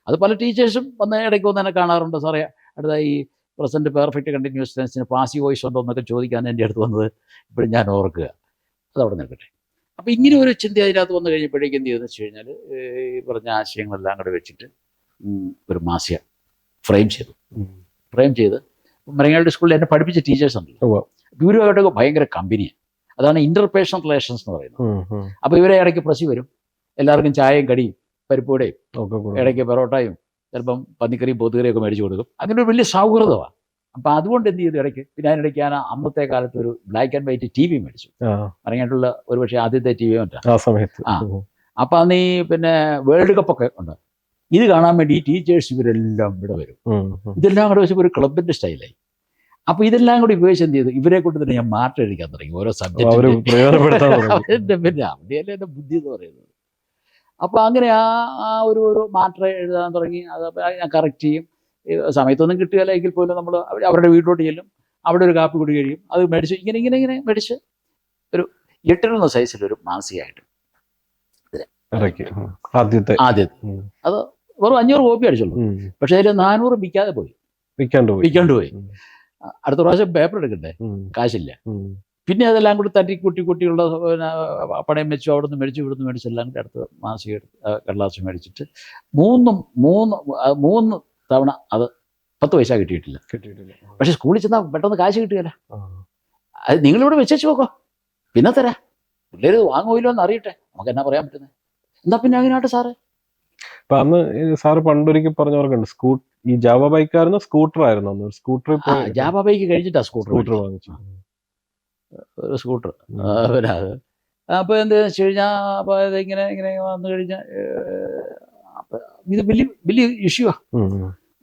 അത് പല ടീച്ചേഴ്സും ഇടയ്ക്ക് വന്ന് തന്നെ കാണാറുണ്ട്. സാറേ അടുത്ത ഈ പ്രസന്റ് പെർഫെക്റ്റ് കണ്ടിന്യൂസ് ടെൻസിന് പാസീവ് വോയിസ് ഉണ്ടോ എന്നൊക്കെ ചോദിക്കാൻ എൻ്റെ അടുത്ത് വന്നത് ഇപ്പോഴും ഞാൻ ഓർക്കുക. അതവിടെ നിൽക്കട്ടെ. അപ്പം ഇങ്ങനെ ഒരു ചിന്ത അതിനകത്ത് വന്നു കഴിഞ്ഞപ്പോഴേക്കും എന്ത് ചെയ്തെന്ന് വെച്ച് കഴിഞ്ഞാൽ ഈ പറഞ്ഞ ആശയങ്ങളെല്ലാം കൂടെ വെച്ചിട്ട് ഒരു മാസിക ഫ്രെയിം ചെയ്ത് മരങ്ങാടി സ്കൂളിൽ എന്നെ പഠിപ്പിച്ച ടീച്ചേഴ്സ് ഉണ്ടല്ലോ, ഇവരുമായിട്ടൊക്കെ ഭയങ്കര കമ്പനിയാണ്. അതാണ് ഇന്റർപേഴ്സണൽ റിലേഷൻസ് എന്ന് പറയുന്നത്. അപ്പോൾ ഇവരെ ഇടയ്ക്ക് പ്രസി വരും, എല്ലാവർക്കും ചായയും കടിയും പരിപ്പൂടെയും ഇടയ്ക്ക് പൊറോട്ടയും ചിലപ്പം പന്നിക്കറിയും പോത്തുകറിയൊക്കെ മേടിച്ചു കൊടുക്കും. അങ്ങനെ ഒരു വലിയ സൗഹൃദമാണ്. അപ്പം അതുകൊണ്ട് എന്ത് ചെയ്തു ഇടയ്ക്ക്, പിന്നെ അതിനിടയ്ക്ക് ഞാൻ അന്നത്തെ കാലത്ത് ഒരു ബ്ലാക്ക് ആൻഡ് വൈറ്റ് TV മേടിച്ചു. പറഞ്ഞിട്ടുള്ള ഒരു പക്ഷേ ആദ്യത്തെ TV ആ സമയത്ത്. അപ്പം അന്ന് ഈ പിന്നെ വേൾഡ് കപ്പൊക്കെ ഉണ്ട്. ഇത് കാണാൻ വേണ്ടി ഈ ടീച്ചേഴ്സ് ഇവരെല്ലാം ഇവിടെ വരും. ഇതെല്ലാം കൂടെ വെച്ചപ്പോൾ ഒരു ക്ലബിന്റെ സ്റ്റൈലായി. അപ്പൊ ഇതെല്ലാം കൂടി ഉപയോഗിച്ച് എന്ത് ചെയ്തു, ഇവരെ കൊണ്ട് തന്നെ ഞാൻ മാറ്റം എഴുതിക്കാൻ തുടങ്ങി ഓരോ സബ്ജക്റ്റ്. പിന്നെ അവിടെയല്ലേ എൻ്റെ ബുദ്ധി എന്ന് പറയുന്നത്. അപ്പോൾ അങ്ങനെ ആ ഒരു മാറ്റർ എഴുതാൻ തുടങ്ങി. അത് ഞാൻ കറക്റ്റ് ചെയ്യും. സമയത്തൊന്നും കിട്ടുകയില്ല എങ്കിൽ പോലും നമ്മൾ അവരുടെ വീട്ടിലോട്ട് ചെല്ലും, അവിടെ ഒരു കാപ്പി കുടി കഴിയും. അത് മേടിച്ച് ഇങ്ങനെ മേടിച്ച് ഒരു 8 സൈസിലൊരു മാസികയായിട്ട് ആദ്യത്തെ അത് വെറും 500 കോപ്പി അടിച്ചുള്ളൂ. പക്ഷെ അതിൽ 400 വിൽക്കാണ്ട് പോയി. അടുത്ത പ്രാവശ്യം പേപ്പർ എടുക്കണ്ടേ, കാശില്ല. പിന്നെ അതെല്ലാം കൂടി കുട്ടിയുള്ള പണയം വെച്ചു, അവിടെ നിന്ന് ഇവിടുന്ന് മേടിച്ച് എല്ലാം കൂടി അടുത്ത മാസിക കടലാസ് മേടിച്ചിട്ട് മൂന്ന് തവണ അത് 10 പൈസ കിട്ടിയിട്ടില്ല. പക്ഷെ സ്കൂളിൽ ചെന്നാൽ പെട്ടെന്ന് കാശ് കിട്ടുകയില്ല. അത് നിങ്ങളിവിടെ വെച്ചു നോക്കോ, പിന്നെ തരാം. പിള്ളേർ വാങ്ങുമല്ലോ എന്ന് അറിയട്ടെ, നമുക്ക് എന്നാ പറയാൻ പറ്റുന്നത്. എന്താ പിന്നെ അങ്ങനെയാട്ടെ സാറേ. അപ്പൊ അന്ന് സാറ് പണ്ടൊരിക്കൽ പറഞ്ഞവർക്കുണ്ട്, ഈ ജാവ ബൈക്കായിരുന്നു സ്കൂട്ടർ ആയിരുന്നു അന്ന്. സ്കൂട്ടർ ജാവ ബൈക്ക് കഴിഞ്ഞിട്ടാ സ്കൂട്ടർ വാങ്ങിച്ചു. ഒരു സ്കൂട്ടർ. പിന്നെ അത് അപ്പോൾ എന്താണെന്ന് വെച്ച് കഴിഞ്ഞാൽ അപ്പോൾ ഇങ്ങനെ വന്നു കഴിഞ്ഞാൽ ഇത് വലിയ ഇഷ്യൂ ആണ്.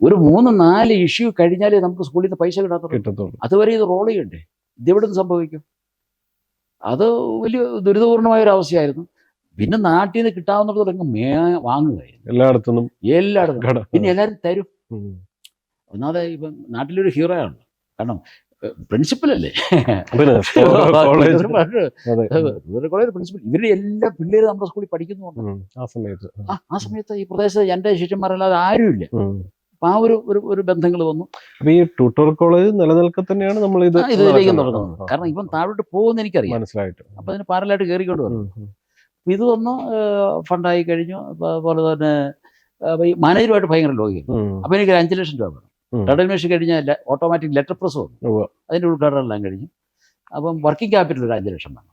ഒരു 3-4 ഇഷ്യൂ കഴിഞ്ഞാലേ നമുക്ക് സ്കൂളിൽ നിന്ന് പൈസ കിട്ടാത്തുള്ളൂ. അതുവരെ ഇത് റോൾ ചെയ്യണ്ടേ. ഇതെവിടെ നിന്ന് സംഭവിക്കും? അത് വലിയ ദുരിതപൂർണമായ ഒരു അവസ്ഥയായിരുന്നു. പിന്നെ നാട്ടിൽ നിന്ന് കിട്ടാവുന്നിടത്തോളം വാങ്ങുകയായിരുന്നു എല്ലായിടത്തും. പിന്നെ എല്ലാവരും തരും. ഒന്നാമതെ ഇപ്പം നാട്ടിലൊരു ഹീറോ ആണ്. കാരണം പ്രിൻസിപ്പലല്ലേ, കോളേജ് പ്രിൻസിപ്പൽ. ഇവരുടെ എല്ലാ പിള്ളേരും നമ്മുടെ സ്കൂളിൽ പഠിക്കുന്നുണ്ട്. ആ സമയത്ത് ഈ പ്രദേശത്ത് എൻ്റെ ശിഷ്യന്മാരല്ലാതെ ആരുമില്ല. അപ്പൊ ആ ഒരു ബന്ധങ്ങൾ വന്നു. അപ്പൊ ഈ ട്യൂട്ടോറിയൽ കോളേജ് നിലനിൽക്കെ തന്നെയാണ് നമ്മൾ ഇതിലേക്ക് തുടങ്ങുന്നത്. കാരണം ഇപ്പം താഴോട്ട് പോകുന്ന എനിക്കറിയാം, മനസ്സിലായിട്ട്. അപ്പൊ അതിന് പാരലായിട്ട് കയറിക്കൊണ്ട് വന്നു. ഇത് വന്ന് ഫണ്ടായി കഴിഞ്ഞു. അതുപോലെ തന്നെ മാനേജറുമായിട്ട് ഭയങ്കര ലോകം. അപ്പൊ എനിക്ക് 5 ലക്ഷം രൂപ വേണം. റെഡൽമേഷൻ കഴിഞ്ഞാൽ ഓട്ടോമാറ്റിക് ലെറ്റർ പ്രസ് വന്നു. അതിൻ്റെ ഉദ്ഘാടനം എല്ലാം കഴിഞ്ഞു. അപ്പം വർക്കിംഗ് ക്യാപിറ്റൽ ഒരു 5 ലക്ഷം വേണം.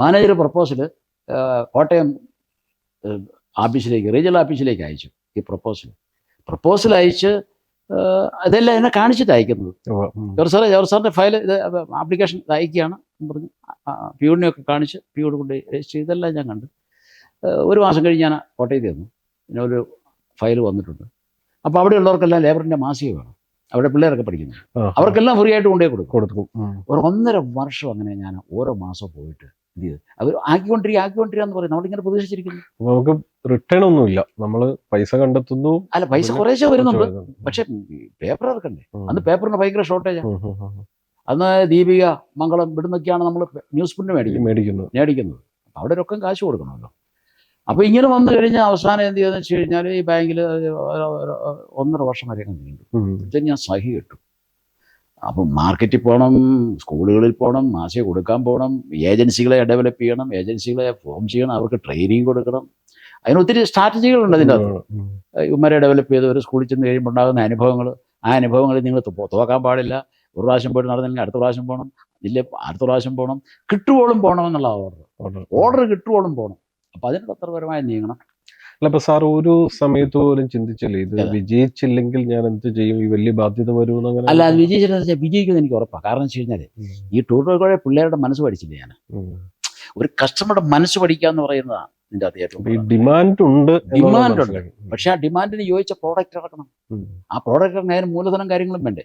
മാനേജർ പ്രപ്പോസൽ കോട്ടയം ഓഫീസിലേക്ക്, റീജിയണൽ ഓഫീസിലേക്ക് അയച്ചു. ഈ പ്രപ്പോസൽ അയച്ച് അതെല്ലാം എന്നെ കാണിച്ചിട്ട് അയക്കുന്നത്. സാറിൻ്റെ ഫയൽ ആപ്ലിക്കേഷൻ അയക്കുകയാണ് പറഞ്ഞു. പ്യൂണിനെയൊക്കെ കാണിച്ച് പ്യൂൺ കൊണ്ട് രജിസ്റ്റർ ചെയ്തെല്ലാം ഞാൻ കണ്ട്. 1 മാസം കഴിഞ്ഞ് ഞാൻ കോട്ടയത്ത് വന്നു. പിന്നെ ഒരു ഫയൽ വന്നിട്ടുണ്ട്. അപ്പോൾ അവിടെയുള്ളവർക്കെല്ലാം ലേബറിൻ്റെ മാസിക വേണം. അവിടെ പിള്ളേരൊക്കെ പഠിക്കുന്നു. അവർക്കെല്ലാം ഫ്രീ ആയിട്ട് കൊണ്ടുപോയി കൊടുക്കും. ഒരു 1.5 വർഷം അങ്ങനെ ഞാൻ ഓരോ മാസം പോയിട്ട് എന്ത് ചെയ്ത് അവർ ആക്കിക്കൊണ്ടിരിക്കാന്ന് പറയും. നമ്മളിങ്ങനെ പ്രതീക്ഷിച്ചിരിക്കുന്നു. നമുക്ക് റിട്ടേൺ ഒന്നുമില്ല, നമ്മൾ പൈസ കണ്ടെത്തുന്നു. അല്ല, പൈസ കുറേശ്ശെ വരുന്നുണ്ട്. പക്ഷെ പേപ്പർ ഇറക്കണ്ടേ. അന്ന് പേപ്പറിന് ഭയങ്കര ഷോർട്ടേജാണ്. അന്ന് ദീപിക, മംഗളം ഇവിടുന്നൊക്കെയാണ് നമ്മൾ ന്യൂസ് പ്രിന്റ് മേടിക്കുന്നത്. അപ്പോൾ അവിടെ രൊക്കം കാശ് കൊടുക്കണമല്ലോ. അപ്പോൾ ഇങ്ങനെ വന്നു കഴിഞ്ഞാൽ അവസാനം എന്ത് ചെയ്യുന്നത് വെച്ച് കഴിഞ്ഞാൽ ഈ ബാങ്കിൽ 1.5 വർഷം വരെ നീണ്ടു. ഇത് ഞാൻ സഹി കിട്ടും. അപ്പം മാർക്കറ്റിൽ പോകണം, സ്കൂളുകളിൽ പോകണം, മാസിക കൊടുക്കാൻ പോകണം, ഏജൻസികളെ ഡെവലപ്പ് ചെയ്യണം, ഏജൻസികളെ ഫോം ചെയ്യണം, അവർക്ക് ട്രെയിനിങ് കൊടുക്കണം. അതിന് ഒത്തിരി സ്ട്രാറ്റജികളുണ്ട് അതിൻ്റെ അകത്ത്. ഇവന്മാരെ ഡെവലപ്പ് ചെയ്ത് ഒരു സ്കൂളിൽ ചെന്ന് കഴിയുമ്പോൾ ഉണ്ടാകുന്ന ആ അനുഭവങ്ങളിൽ നിങ്ങൾ തോക്കാൻ പാടില്ല. ഒരു പ്രാവശ്യം പോയിട്ട് നടന്നില്ലെങ്കിൽ അടുത്ത പ്രാവശ്യം പോകണം, അടുത്ത പ്രാവശ്യം പോകണം, കിട്ടുവോളും പോകണം എന്നുള്ള ഓർഡർ കിട്ടുവോളും പോകണം. അപ്പം അതിന് തത്രപരമായി നീങ്ങണം. അല്ല, അപ്പൊ സാർ ഒരു സമയത്ത് പോലും ചിന്തിച്ചില്ലേ ഇത് വിജയിച്ചില്ലെങ്കിൽ ഞാൻ എന്ത് ചെയ്യും, ഈ വലിയ ബാധ്യത വരുമെന്ന്? അങ്ങനെ അല്ല, അത് വിജയിക്കുന്നത് എനിക്ക് ഉറപ്പാണ്. കാരണം എന്ന് വെച്ച് കഴിഞ്ഞാൽ ഈ ടൂറിലൂടെ പിള്ളേരുടെ മനസ്സ് പഠിച്ചില്ല ഞാൻ. ഒരു കസ്റ്റമറുടെ മനസ്സ് പഠിക്കുക എന്ന് പറയുന്നതാണ് ഇതിൻ്റെ ഈ ഡിമാൻഡ് ഉണ്ട്. ഡിമാൻഡ് ഉണ്ട്, പക്ഷെ ആ ഡിമാൻഡിന് യോജിച്ച പ്രോഡക്റ്റ് ഇറക്കണം. ആ പ്രോഡക്റ്റ് ഇറങ്ങാൻ അതിന് മൂലധനം കാര്യങ്ങളും വേണ്ടേ.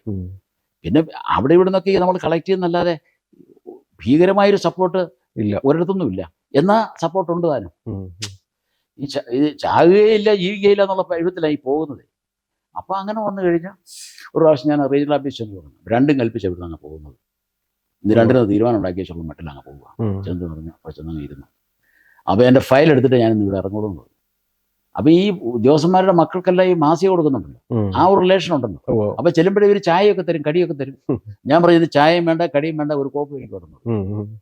പിന്നെ അവിടെ ഇവിടെ നിന്നൊക്കെ നമ്മൾ കളക്ട് ചെയ്യുന്നല്ലാതെ ഭീകരമായൊരു സപ്പോർട്ട് ഇല്ല, ഒരിടത്തൊന്നും ഇല്ല. എന്നാ സപ്പോർട്ട് ഉണ്ട് താനും. ഇത് ചാകുകയില്ല ജീവിക്കുകയില്ല എന്നുള്ള എഴുത്തിലായി പോകുന്നത്. അപ്പം അങ്ങനെ വന്നു കഴിഞ്ഞാൽ ഒരു പ്രാവശ്യം ഞാൻ റീജിയണൽ ഓഫീസ് ചെന്ന് പറഞ്ഞു, രണ്ടും കൽപ്പിച്ച് എവിടെ നിന്നാണ് പോകുന്നത്. ഇന്ന് രണ്ടിനും തീരുമാനം ഉണ്ടാക്കിയ ശേഷം മട്ടിലങ്ങ് പോവുക. ചെന്ന് പറഞ്ഞു, അപ്പോൾ ചെന്നങ്ങ് ഇരുന്നു. അപ്പോൾ എൻ്റെ ഫയൽ എടുത്തിട്ട് ഞാൻ ഇന്ന് ഇവിടെ ഇറങ്ങുള്ളൂ എന്ന് പറഞ്ഞു. അപ്പോൾ ഈ ഉദ്യോഗസ്ഥന്മാരുടെ മക്കൾക്കെല്ലാം ഈ മാസിക കൊടുക്കുന്നുണ്ടല്ലോ, ആ ഒരു റിലേഷൻ ഉണ്ടല്ലോ. അപ്പോൾ ചെല്ലുമ്പോഴേ ഇവർ ചായയൊക്കെ തരും, കടിയൊക്കെ തരും. ഞാൻ പറഞ്ഞത് ചായയും വേണ്ട, കടിയും വേണ്ട, ഒരു കോപ്പ് എനിക്ക് കൊടുന്നു.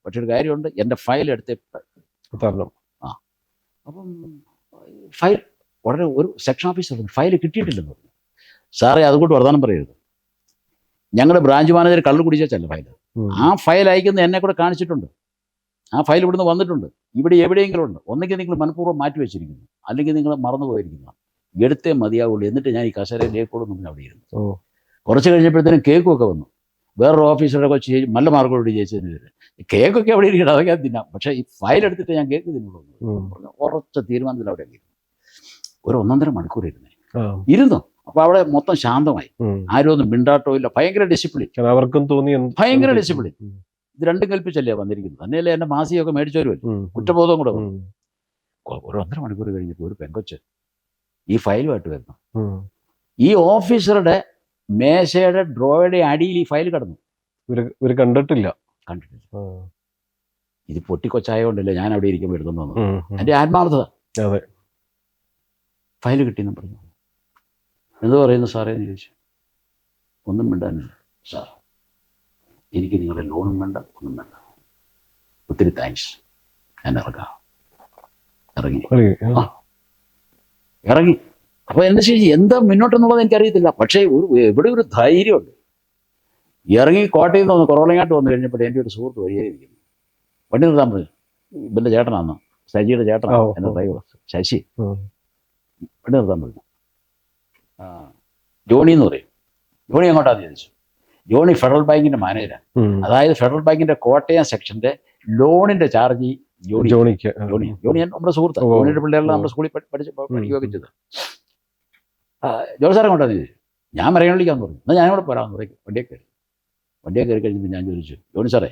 പക്ഷെ ഒരു കാര്യമുണ്ട്, എൻ്റെ ഫയൽ എടുത്ത് അപ്പം ഫയൽ വളരെ ഒരു സെക്ഷൻ ഓഫീസർ ഫയൽ കിട്ടിയിട്ടില്ലെന്ന് പറഞ്ഞു. സാറേ അതുകൊണ്ട് വർത്തമാനം പറയരുത്, ഞങ്ങളുടെ ബ്രാഞ്ച് മാനേജർ കള്ളു കുടിച്ചല്ല ഫയൽ. ആ ഫയൽ അയക്കുന്നത് എന്നെ കൂടെ കാണിച്ചിട്ടുണ്ട്. ആ ഫയൽ ഇവിടുന്ന് വന്നിട്ടുണ്ട്, ഇവിടെ എവിടെയെങ്കിലും ഉണ്ട്. ഒന്നെങ്കിൽ നിങ്ങൾ മനഃപൂർവ്വം മാറ്റി വെച്ചിരിക്കുന്നു, അല്ലെങ്കിൽ നിങ്ങൾ മറന്നു പോയിരിക്കുന്നു. എടുത്തേ മതിയാവുള്ളൂ. എന്നിട്ട് ഞാൻ ഈ കസേരയിലേക്കോടും നമ്മൾ അവിടെ ഇരുന്നു. കുറച്ച് കഴിഞ്ഞപ്പോഴത്തേനും കേക്കൊക്കെ വന്നു. വേറൊരു ഓഫീസറുടെ കൊച്ചു നല്ല മാർക്കോട് ജയിച്ചതിന് പേര് കേക്കൊക്കെ അവിടെ ഇരിക്കണം, അതൊക്കെ തിന്നാം. പക്ഷേ ഈ ഫയൽ എടുത്തിട്ട് ഞാൻ കേക്ക് തിന്നുള്ളൂ. ഉറച്ച തീരുമാനത്തിൽ അവിടെ ഇരുന്നു. ഒരു 1.5 മണിക്കൂർ ഇരുന്നു. അപ്പൊ അവിടെ മൊത്തം ശാന്തമായി, ആരും ഒന്നും മിണ്ടാട്ടോ ഇല്ല. ഭയങ്കര ഡിസിപ്ലിൻ, അവർക്കും തോന്നി ഭയങ്കര ഡിസിപ്ലിൻ. ഇത് രണ്ടും കൽപ്പിച്ചല്ലേ വന്നിരിക്കുന്നത്. തന്നെയല്ലേ എൻ്റെ മാസികയൊക്കെ മേടിച്ചു വരുമല്ലോ, കുറ്റബോധം കൂടെ വന്നു. ഒരു 1.5 മണിക്കൂർ കഴിഞ്ഞപ്പോൾ ഒരു പെങ്കൊച്ച് ഈ ഫയലുമായിട്ട് വരുന്നു. ഈ ഓഫീസറുടെ മേശയുടെ ഡ്രോയുടെ അടിയിൽ ഈ ഫയൽ കിടന്നു. ഇവർ കണ്ടിട്ടില്ല. ഇത് പൊട്ടിക്കൊച്ചായോണ്ടല്ലേ ഞാൻ അവിടെ ഇരിക്കുമ്പോൾ എടുക്കുന്നു വന്നു. എൻ്റെ ആത്മാർത്ഥത. ഫയൽ കിട്ടിയെന്ന് പറഞ്ഞു. എന്ത് പറയുന്നു സാറേ എന്ന് ചോദിച്ചു. ഒന്നും മിണ്ടാനില്ല സാർ, എനിക്ക് നിങ്ങളുടെ ലോണും വേണ്ട, ഒന്നും വേണ്ട, ഒത്തിരി താങ്ക്സ്, ഞാൻ ഇറങ്ങാം. ഇറങ്ങി. അപ്പോൾ എന്താ ശരി, എന്താ മുന്നോട്ടെന്നുള്ളത് എനിക്കറിയത്തില്ല. പക്ഷേ എവിടെ ഒരു ധൈര്യമുണ്ട്. ഇറങ്ങി കോട്ടയിൽ നിന്ന് കുറവലങ്ങാട്ട് വന്നു കഴിഞ്ഞപ്പോൾ എൻ്റെ ഒരു സുഹൃത്ത് വഴിയായിരിക്കുന്നു. വണ്ടി നിർത്താൻ പറഞ്ഞു. ഇവൻ്റെ ചേട്ടനാണ്, ശശിയുടെ ചേട്ടനാണ് എൻ്റെ ഡ്രൈവർ ശശി. വണ്ടി നിർത്താൻ പറഞ്ഞു. ജോണി എന്ന് പറയും. ജോണി എങ്ങോട്ടാന്ന് ചോദിച്ചു. ജോണി ഫെഡറൽ ബാങ്കിന്റെ മാനേജരാണ്. അതായത് ഫെഡറൽ ബാങ്കിന്റെ കോട്ടയം സെക്ഷന്റെ ലോണിന്റെ ചാർജ് ജോണിക്ക്. ജോണി നമ്മുടെ സുഹൃത്താണ്. ജോണിയുടെ പിള്ളേരെല്ലാം നമ്മുടെ സ്കൂളിൽ പഠിക്കുകയൊക്കെ ചെയ്തത്. ജോണി സാറെ കൊണ്ടാന്ന് ചോദിച്ചു. ഞാൻ മരങ്ങളിലേക്കാന്ന് പറഞ്ഞു. എന്നാൽ ഞാനിവിടെ പോരാന്ന് പറയും. വണ്ടിയെ കയറി കഴിഞ്ഞപ്പോൾ ഞാൻ ചോദിച്ചു, ജോണി സാറേ